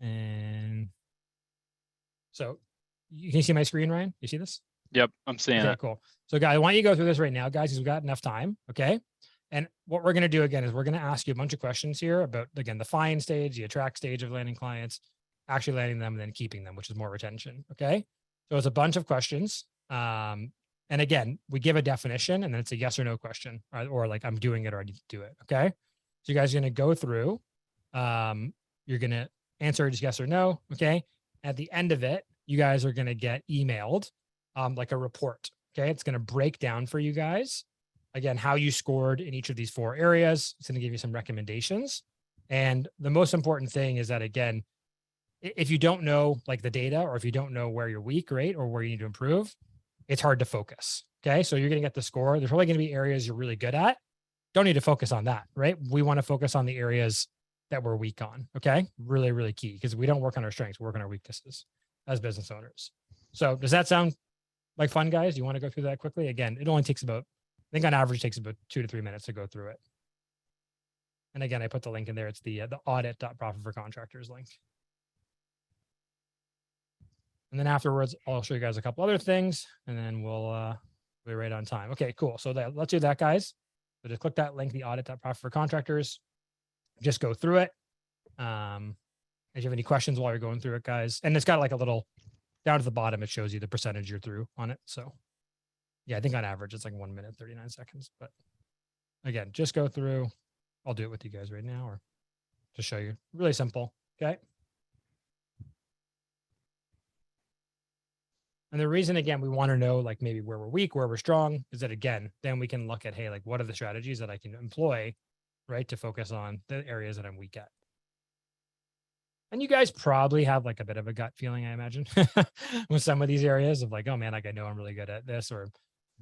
And so you can see my screen, Ryan? You see this? Yep. I'm seeing Okay, it. cool. So guys, I want you to go through this right now, guys, because we've got enough time. Okay. And what we're going to do again is we're going to ask you a bunch of questions here about, again, the find stage, the attract stage of landing clients, actually landing them and then keeping them, which is more retention. Okay. So it's a bunch of questions. And And again, we give a definition and then it's a yes or no question, or like I'm doing it or I need to do it. Okay. So you guys are going to go through, you're going to answer just yes or no. Okay. At the end of it, you guys are going to get emailed like a report. Okay. It's going to break down for you guys, again, how you scored in each of these 4 areas. It's going to give you some recommendations. And the most important thing is that, again, if you don't know like the data, or if you don't know where you're weak, right, or where you need to improve, it's hard to focus. Okay. So you're going to get the score. There's probably going to be areas you're really good at. Don't need to focus on that, right? We want to focus on the areas that we're weak on. Okay. Really, really key, because we don't work on our strengths, we work on our weaknesses as business owners. So does that sound like fun, guys? You want to go through that quickly? Again, it only takes about, I think on average takes about 2 to 3 minutes to go through it. And again, I put the link in there. It's the audit.profitforcontractors link. And then afterwards, I'll show you guys a couple other things, and then we'll be right on time. Okay, cool. So let's do that, guys. So just click that link, the audit.profitforcontractors. Just go through it. If you have any questions while you're going through it, guys, and it's got like a little down to the bottom, it shows you the percentage you're through on it. So yeah, I think on average it's like 1 minute, 39 seconds. But again, just go through. I'll do it with you guys right now, or to show you. Really simple. Okay. And the reason, again, we want to know like maybe where we're weak, where we're strong, is that, again, then we can look at, hey, like what are the strategies that I can employ, right, to focus on the areas that I'm weak at. And you guys probably have like a bit of a gut feeling, I imagine, with some of these areas of like, oh man, like I know I'm really good at this, or I'm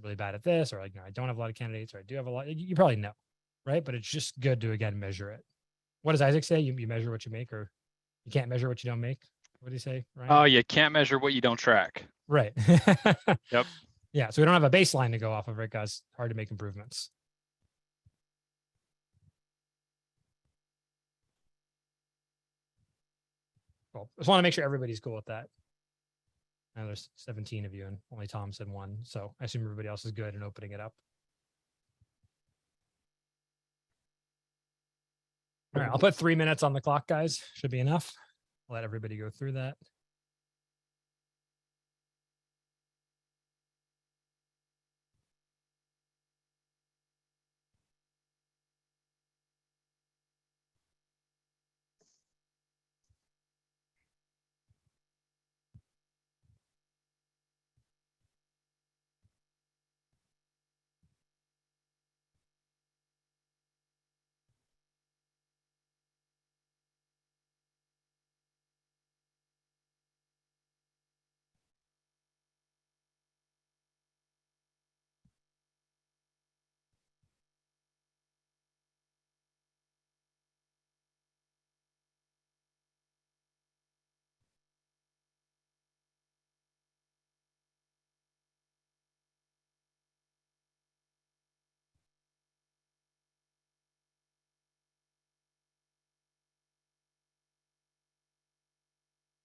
really bad at this, or like, I don't have a lot of candidates, or I do have a lot. You probably know, right? But it's just good to, again, measure it. What does Isaac say? You measure what you make, or you can't measure what you don't make. What do you say, Ryan? Oh, you can't measure what you don't track. Right. Yep. Yeah. So we don't have a baseline to go off of, right, guys? Hard to make improvements. Cool. Just want to make sure everybody's cool with that. Now there's 17 of you and only Tom said 1. So I assume everybody else is good in opening it up. All right. I'll put 3 minutes on the clock, guys. Should be enough. I'll let everybody go through that.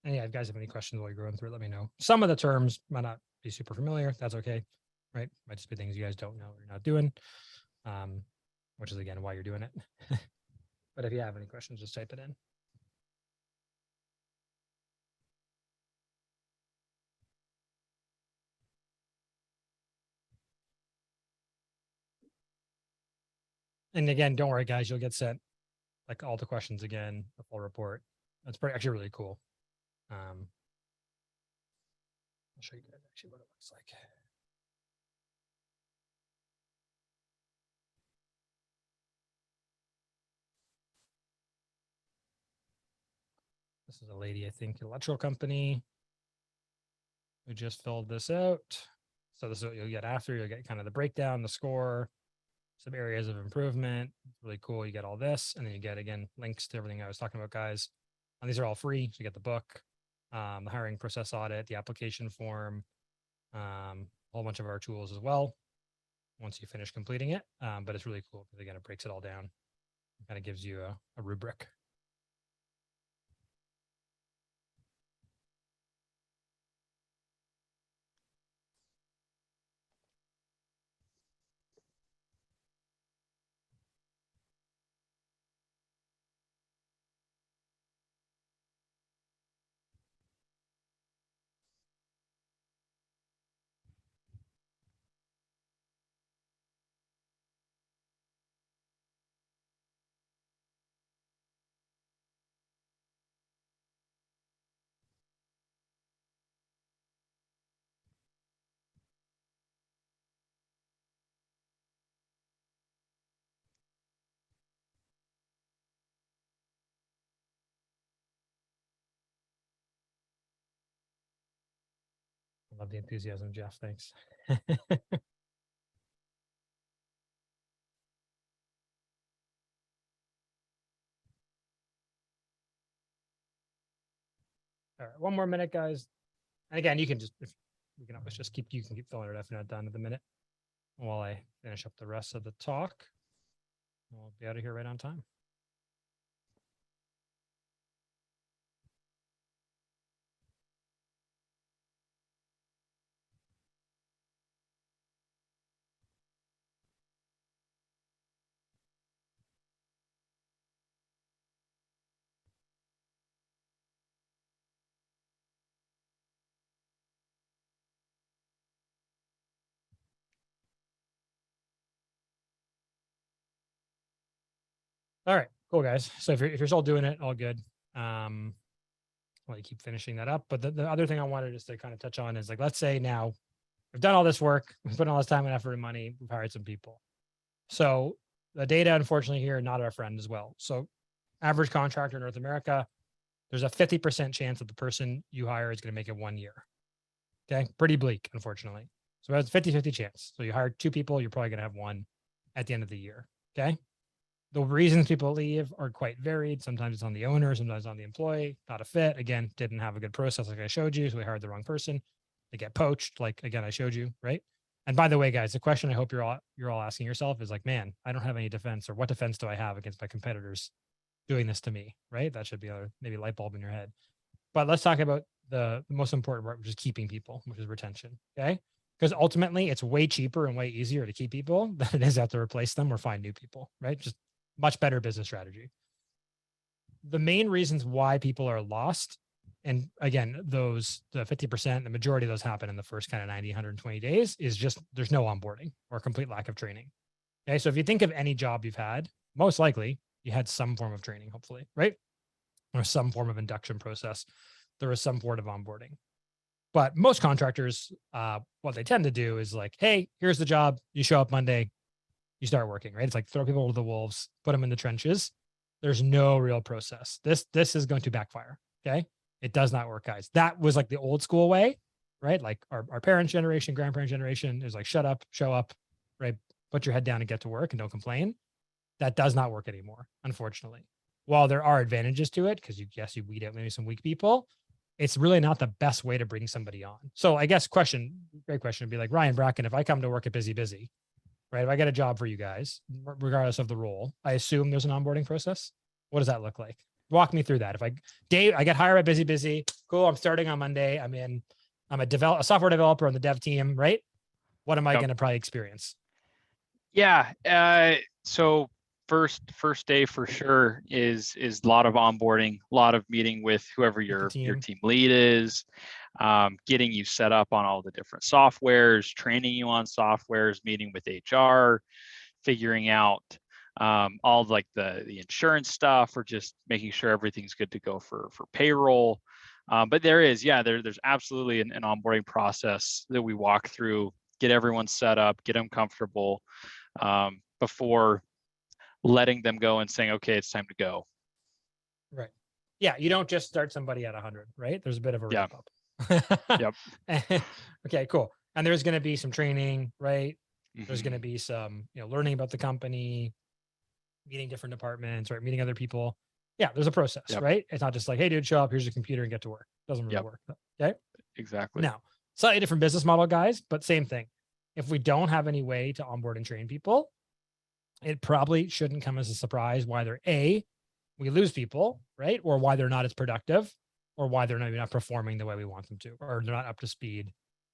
And yeah, if you guys have any questions while you're going through it, let me know. Some of the terms might not be super familiar. That's okay. Right. Might just be things you guys don't know or you're not doing, which is, again, why you're doing it. But if you have any questions, just type it in. And again, don't worry, guys, you'll get sent like all the questions again, the full report. That's actually really cool. I'll show you guys actually what it looks like. This is a lady, I think, electrical company, who just filled this out. So this is what you'll get after. You'll get kind of the breakdown, the score, some areas of improvement. Really cool. You get all this, and then you get, again, links to everything I was talking about, guys. And these are all free. So you get the book, the hiring process audit, the application form, a whole bunch of our tools as well once you finish completing it. But it's really cool because, again, it breaks it all down. It kind of gives you a rubric. Love the enthusiasm, Jeff. Thanks. All right, one more minute, guys. And again, you can always just keep filling it if you're not done at the minute while I finish up the rest of the talk. We'll be out of here right on time. All right, cool, guys. So if you're still doing it, all good. Well, you keep finishing that up. But the other thing I wanted just to kind of touch on is, like, let's say now we've done all this work, we've put all this time and effort and money, we've hired some people. So the data, unfortunately, here, not our friend as well. So average contractor in North America, there's a 50% chance that the person you hire is going to make it 1 year. Okay. Pretty bleak, unfortunately. So that's 50-50 chance. So you hired 2 people, you're probably going to have 1 at the end of the year. Okay. The reasons people leave are quite varied. Sometimes it's on the owner, sometimes on the employee, not a fit. Again, didn't have a good process like I showed you. So we hired the wrong person. They get poached, like, again, I showed you, right? And by the way, guys, the question I hope you're all asking yourself is like, man, I don't have any defense, or what defense do I have against my competitors doing this to me, right? That should be a maybe light bulb in your head. But let's talk about the most important part, which is keeping people, which is retention. Okay. Because ultimately it's way cheaper and way easier to keep people than it is to replace them or find new people, right? Just much better business strategy. The main reasons why people are lost, and again, the 50%, the majority of those happen in the first kind of 90, 120 days, is just there's no onboarding or complete lack of training. Okay. So if you think of any job you've had, most likely you had some form of training, hopefully, right? Or some form of induction process. There was some form of onboarding. But most contractors, what they tend to do is like, hey, here's the job. You show up Monday, you start working, right? It's like throw people to the wolves, put them in the trenches. There's no real process. This is going to backfire. Okay. It does not work, guys. That was like the old school way, right? Like our parents' generation, grandparents' generation is like, shut up, show up, right? Put your head down and get to work and don't complain. That does not work anymore, unfortunately. While there are advantages to it, because you weed out maybe some weak people, it's really not the best way to bring somebody on. So I guess great question would be like, Ryan Bracken, if I come to work at BusyBusy, right? If I get a job for you guys, regardless of the role, I assume there's an onboarding process. What does that look like? Walk me through that. If I get hired at BusyBusy, cool. I'm starting on Monday. I'm a software developer on the dev team, right? What am I going to probably experience? Yeah. So first day for sure is a lot of onboarding, a lot of meeting with whoever your team lead is, getting you set up on all the different softwares, training you on softwares, meeting with HR, figuring out all like the insurance stuff, or just making sure everything's good to go for payroll. But there's absolutely an onboarding process that we walk through, get everyone set up, get them comfortable before letting them go and saying, okay, it's time to go. Right. Yeah. You don't just start somebody at 100, right? There's a bit of a ramp up. Yep. Okay, cool. And there's going to be some training, right? Mm-hmm. There's going to be some, learning about the company, meeting different departments, right? Meeting other people. Yeah. There's a process, right? It's not just like, hey, dude, show up, here's your computer and get to work. It doesn't really work. Okay. Exactly. Now, slightly different business model, guys, but same thing. If we don't have any way to onboard and train people, it probably shouldn't come as a surprise why we lose people, right? Or why they're not as productive, or why they're not performing the way we want them to, or they're not up to speed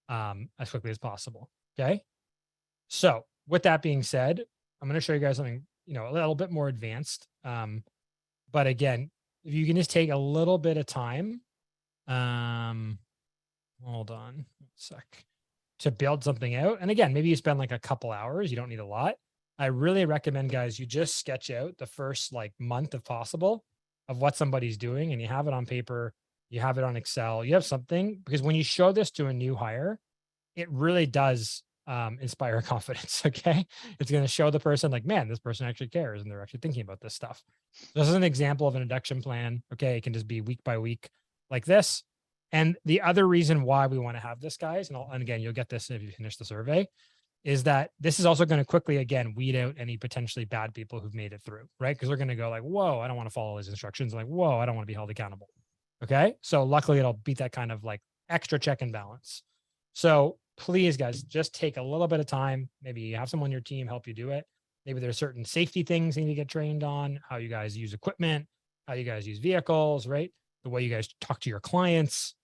as quickly as possible. Okay. So with that being said, I'm going to show you guys something, a little bit more advanced. But again, if you can just take a little bit of time, hold on a sec, to build something out. And again, maybe you spend like a couple hours, you don't need a lot. I really recommend, guys, you just sketch out the first like month if possible of what somebody's doing, and you have it on paper, you have it on Excel, you have something, because when you show this to a new hire, it really does inspire confidence. Okay. It's going to show the person like, man, this person actually cares and they're actually thinking about this stuff. This is an example of an induction plan. Okay. It can just be week by week like this. And the other reason why we want to have this, guys, and again, you'll get this if you finish the survey, is that this is also going to quickly, again, weed out any potentially bad people who've made it through, right? Because they're going to go like, whoa, I don't want to follow his instructions. Like, whoa, I don't want to be held accountable. Okay. So luckily it'll beat that kind of like extra check and balance. So please, guys, just take a little bit of time. Maybe you have someone on your team help you do it. Maybe there's certain safety things you need to get trained on, how you guys use equipment, how you guys use vehicles, right? The way you guys talk to your clients,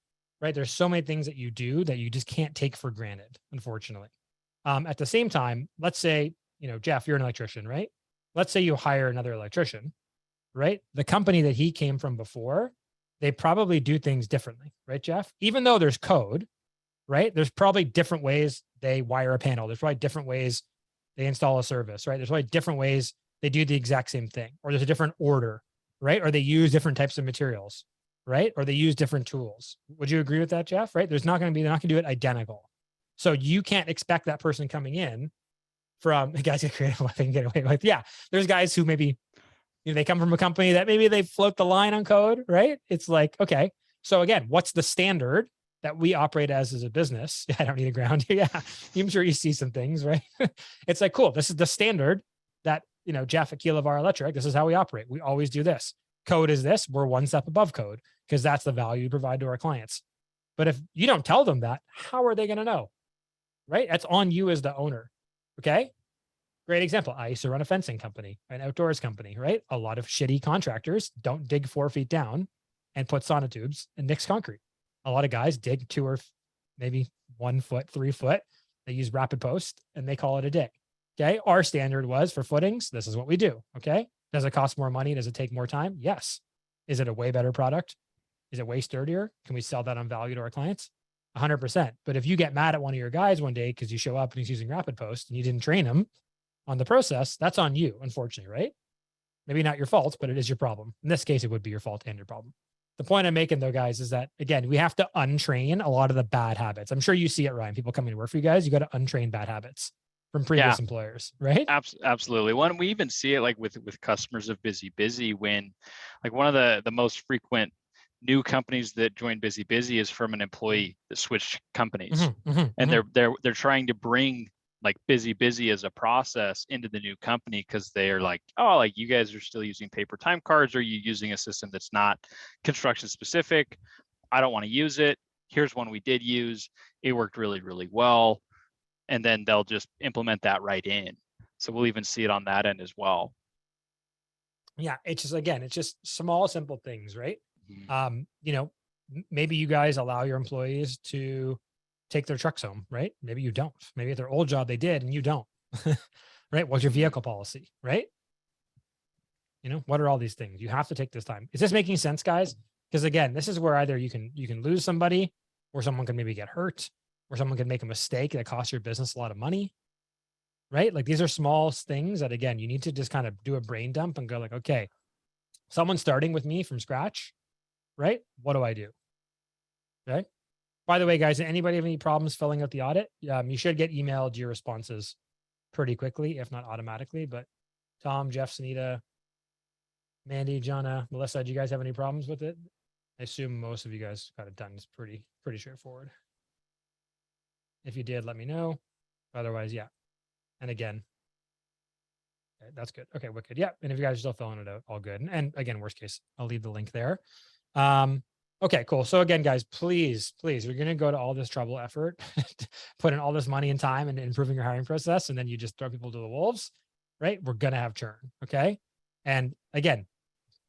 right? There's so many things that you do that you just can't take for granted, unfortunately. At the same time, let's say, Jeff, you're an electrician, right? Let's say you hire another electrician, right? The company that he came from before, they probably do things differently, right, Jeff? Even though there's code, right? There's probably different ways they wire a panel. There's probably different ways they install a service, right? There's probably different ways they do the exact same thing, or there's a different order, right? Or they use different types of materials, right? Or they use different tools. Would you agree with that, Jeff? Right? They're not going to do it identical. So you can't expect that person coming in from guys get creative what they can get away with. Yeah. There's guys who maybe, they come from a company that maybe they float the line on code, right? It's like, okay. So again, what's the standard that we operate as a business? I don't need a ground here. Yeah. I'm sure you see some things, right? It's like, cool. This is the standard that, Jeff at Kilovar Electric, this is how we operate. We always do this. Code is this. We're one step above code because that's the value you provide to our clients. But if you don't tell them that, how are they going to know? Right? That's on you as the owner. Okay. Great example. I used to run a fencing company, an outdoors company, right? A lot of shitty contractors don't dig 4 feet down and put sonotubes and mix concrete. A lot of guys dig 2 or maybe 1 foot, 3 foot. They use rapid post and they call it a day. Okay. Our standard was for footings. This is what we do. Okay. Does it cost more money? Does it take more time? Yes. Is it a way better product? Is it way sturdier? Can we sell that on value to our clients? 100%. But if you get mad at one of your guys one day because you show up and he's using rapid post and you didn't train him on the process, that's on you, unfortunately, right? Maybe not your fault, but it is your problem. In this case, it would be your fault and your problem. The point I'm making though, guys, is that again, we have to untrain a lot of the bad habits. I'm sure you see it, Ryan. People coming to work for you guys, you got to untrain bad habits from previous employers, right? Absolutely. One, we even see it like with customers of BusyBusy when like one of the most frequent new companies that join BusyBusy is from an employee that switched companies, and they're trying to bring like BusyBusy as a process into the new company because they're like, oh, like you guys are still using paper time cards, or you using a system that's not construction specific. I don't want to use it. Here's one we did use. It worked really, really well. And then they'll just implement that right in. So we'll even see it on that end as well. Yeah, it's just, again, it's just small, simple things, right? Maybe you guys allow your employees to take their trucks home, right? Maybe you don't. Maybe at their old job they did and you don't, right? What's your vehicle policy, right? What are all these things? You have to take this time. Is this making sense, guys? Because again, this is where either you can lose somebody, or someone can maybe get hurt, or someone can make a mistake that costs your business a lot of money, right? Like these are small things that, again, you need to just kind of do a brain dump and go like, okay, someone's starting with me from scratch, right? What do I do? Okay. By the way, guys, anybody have any problems filling out the audit? You should get emailed your responses pretty quickly, if not automatically. But Tom, Jeff, Sunita, Mandy, Jonna, Melissa, do you guys have any problems with it? I assume most of you guys got it done. It's pretty straightforward. If you did, let me know. Otherwise, yeah. And again, okay, that's good. Okay, wicked. Yeah. And if you guys are still filling it out, all good. And again, worst case, I'll leave the link there. Okay, cool. So again, guys, please, we're going to go to all this trouble, effort, put in all this money and time and improving your hiring process. And then you just throw people to the wolves, right? We're going to have churn. Okay. And again,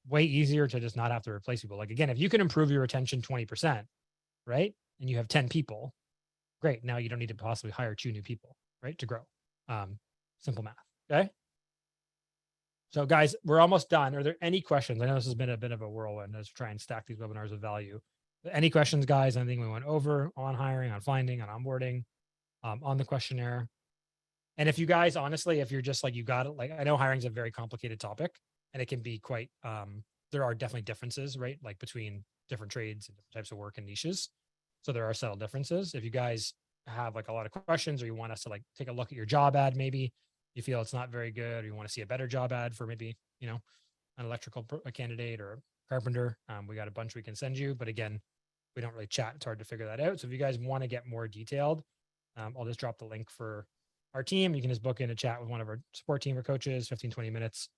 way easier to just not have to replace people. Like, again, if you can improve your retention 20%, right? And you have 10 people, great. Now you don't need to possibly hire 2 new people, right? To grow. Simple math. Okay. So guys, we're almost done. Are there any questions? I know this has been a bit of a whirlwind as we try and stack these webinars of value. Any questions, guys? Anything we went over on hiring, on finding, on onboarding, on the questionnaire? And if you guys, honestly, if you're just like, you got it, like, I know hiring is a very complicated topic and it can be quite, there are definitely differences, right? Like between different trades and different types of work and niches. So there are subtle differences. If you guys have like a lot of questions, or you want us to like take a look at your job ad, maybe you feel it's not very good, or you want to see a better job ad for maybe, an electrical candidate or a carpenter, we got a bunch we can send you. But again, we don't really chat. It's hard to figure that out. So if you guys want to get more detailed, I'll just drop the link for our team. You can just book in a chat with one of our support team or coaches, 15, 20 minutes.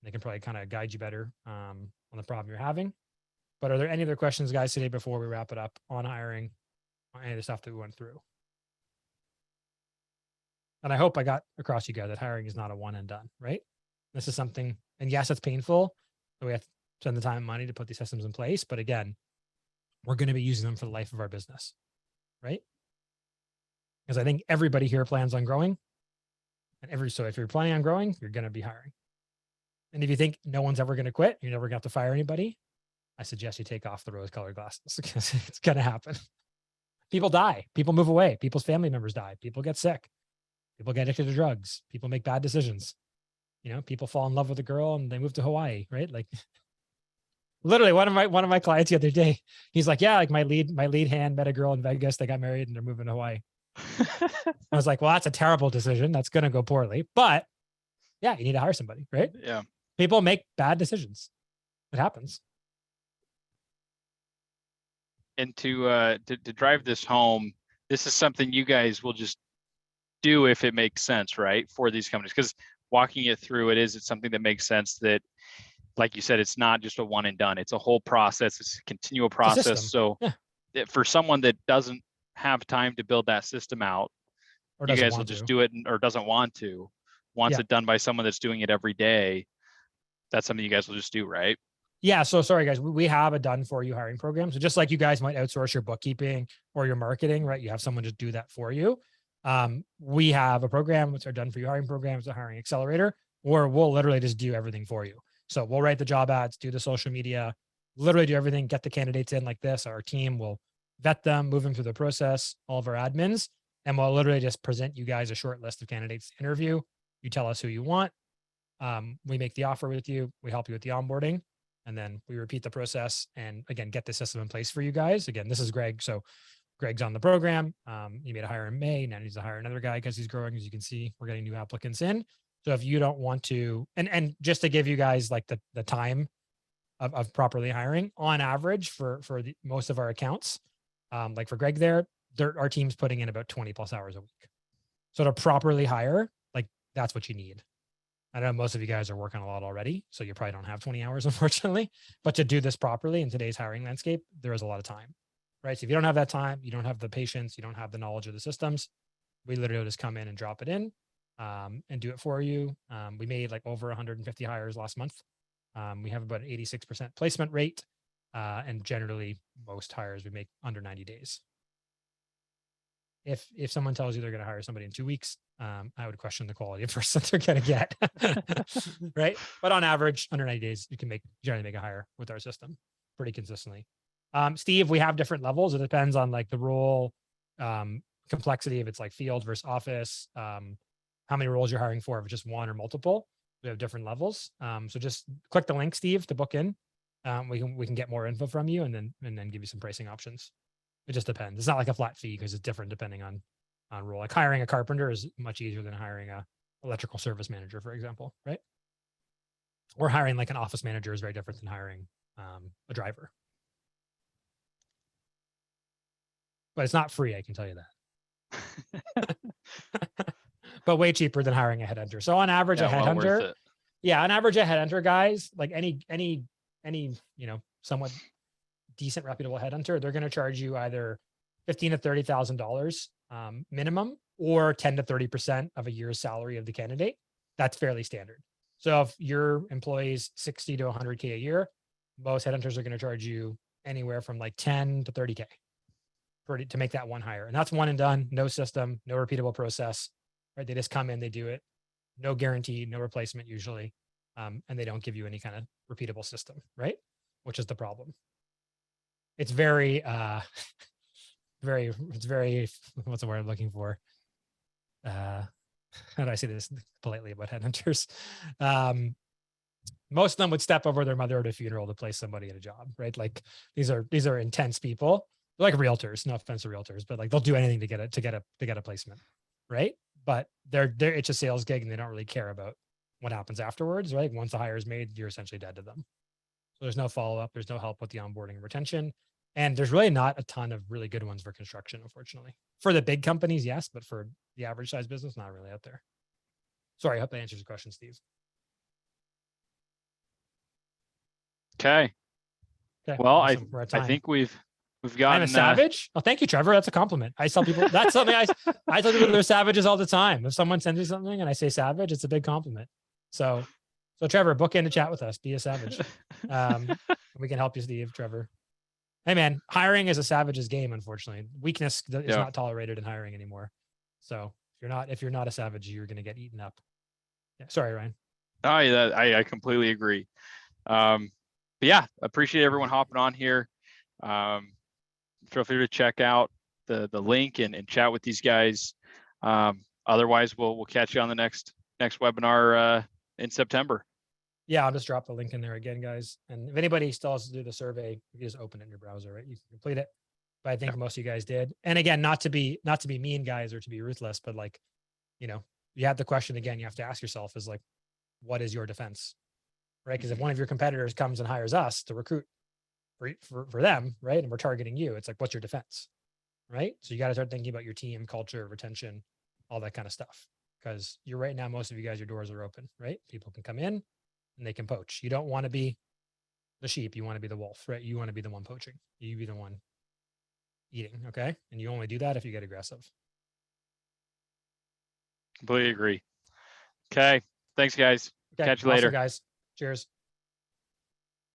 They can probably kind of guide you better on the problem you're having. But are there any other questions, guys, today before we wrap it up on hiring, on any of the stuff that we went through? And I hope I got across you guys that hiring is not a one and done, right? This is something, and yes, it's painful. We have to spend the time and money to put these systems in place. But again, we're going to be using them for the life of our business, right? Because I think everybody here plans on growing. So if you're planning on growing, you're going to be hiring. And if you think no one's ever going to quit, you're never going to have to fire anybody, I suggest you take off the rose-colored glasses because it's going to happen. People die. People move away. People's family members die. People get sick. People get addicted to drugs. People make bad decisions. People fall in love with a girl and they move to Hawaii, right? Like literally one of my clients the other day, he's like, yeah, like my lead hand met a girl in Vegas. They got married and they're moving to Hawaii. I was like, well, that's a terrible decision. That's going to go poorly, but yeah, you need to hire somebody, right? Yeah. People make bad decisions. It happens. And to drive this home, this is something you guys will just do if it makes sense, right? For these companies, because walking it through, it's something that makes sense that, like you said, it's not just a one and done. It's a whole process. It's a continual process. So for someone that doesn't have time to build that system out, you guys will just do it or doesn't want to, wants it done by someone that's doing it every day. That's something you guys will just do, right? Yeah. So sorry, guys, we have a done for you hiring program. So just like you guys might outsource your bookkeeping or your marketing, right? You have someone just do that for you. We have a program, which are done for you hiring programs, a hiring accelerator, where we'll literally just do everything for you. So we'll write the job ads, do the social media, literally do everything, get the candidates in like this. Our team will vet them, move them through the process, all of our admins, and we'll literally just present you guys a short list of candidates to interview. You tell us who you want. We make the offer with you. We help you with the onboarding. And then we repeat the process and again, get the system in place for you guys. Again, this is Greg. So Greg's on the program. He made a hire in May. Now he needs to hire another guy because he's growing. As you can see, we're getting new applicants in. So if you don't want to, and just to give you guys like the time of properly hiring on average for most of our accounts, like for Greg our team's putting in about 20 plus hours a week. So to properly hire, like that's what you need. I know most of you guys are working a lot already, so you probably don't have 20 hours, unfortunately, but to do this properly in today's hiring landscape, there is a lot of time, right? So if you don't have that time, you don't have the patience, you don't have the knowledge of the systems, we literally just come in and drop it in and do it for you. We made like over 150 hires last month. We have about an 86% placement rate. And generally most hires we make under 90 days. If someone tells you they're going to hire somebody in 2 weeks, I would question the quality of person they're going to get, right? But on average, under 90 days, you can generally make a hire with our system pretty consistently. Steve, we have different levels. It depends on like the role, complexity, if it's like field versus office, how many roles you're hiring for, if it's just one or multiple. We have different levels. So just click the link, Steve, to book in. We can get more info from you and then give you some pricing options. It just depends. It's not like a flat fee because it's different depending on role. Like hiring a carpenter is much easier than hiring a electrical service manager, for example, right? Or hiring like an office manager is very different than hiring a driver. But it's not free, I can tell you that. But way cheaper than hiring a headhunter. So on average, a headhunter, on average, a headhunter, guys, like any somewhat decent reputable headhunter, they're going to charge you either $15,000 to $30,000 minimum, or 10 to 30% of a year's salary of the candidate. That's fairly standard. So if your employees 60 to 100K a year, most headhunters are going to charge you anywhere from like 10 to 30K to make that one hire. And that's one and done, no system, no repeatable process, right? They just come in, they do it, no guarantee, no replacement usually. And they don't give you any kind of repeatable system, right? Which is the problem. It's very, what's the word I'm looking for? How do I say this politely about headhunters? Most of them would step over their mother at a funeral to place somebody in a job, right? Like these are intense people. They're like realtors, no offense to realtors, but like they'll do anything to get a placement, right? But it's a sales gig and they don't really care about what happens afterwards, right? Once the hire is made, you're essentially dead to them. So there's no follow-up, there's no help with the onboarding and retention. And there's really not a ton of really good ones for construction, unfortunately. For the big companies, yes, but for the average size business, not really out there. Sorry, I hope that answers the question, Steve. Okay. Okay. Well, Awesome. We're at I time. think we've I'm gotten a savage. Oh, thank you, Trevor. That's a compliment. I tell people that's something I tell people they're savages all the time. If someone sends me something and I say savage, it's a big compliment. So Trevor, book in to chat with us. Be a savage. We can help you, Steve. Trevor. Hey man, hiring is a savage's game. Unfortunately, weakness is not tolerated in hiring anymore. So if you're not a savage, you're going to get eaten up. Yeah. Sorry, Ryan. I completely agree. But yeah, appreciate everyone hopping on here. Feel free to check out the link and chat with these guys. Otherwise, we'll catch you on the next webinar in September. Yeah, I'll just drop the link in there again, guys. And if anybody still has to do the survey, you just open it in your browser, right? You can complete it. But I think most of you guys did. And again, not to be mean, guys, or to be ruthless, but like, you have the question again, you have to ask yourself is like, what is your defense? Right? Because if one of your competitors comes and hires us to recruit for them, right? And we're targeting you, it's like, what's your defense? Right? So you got to start thinking about your team, culture, retention, all that kind of stuff. Because you're right now, most of you guys, your doors are open, right? People can come in and they can poach. You don't want to be the sheep. You want to be the wolf, right? You want to be the one poaching. You be the one eating. Okay. And you only do that if you get aggressive. Completely agree. Okay. Thanks, guys. Okay. Catch you later. Awesome, guys. Cheers.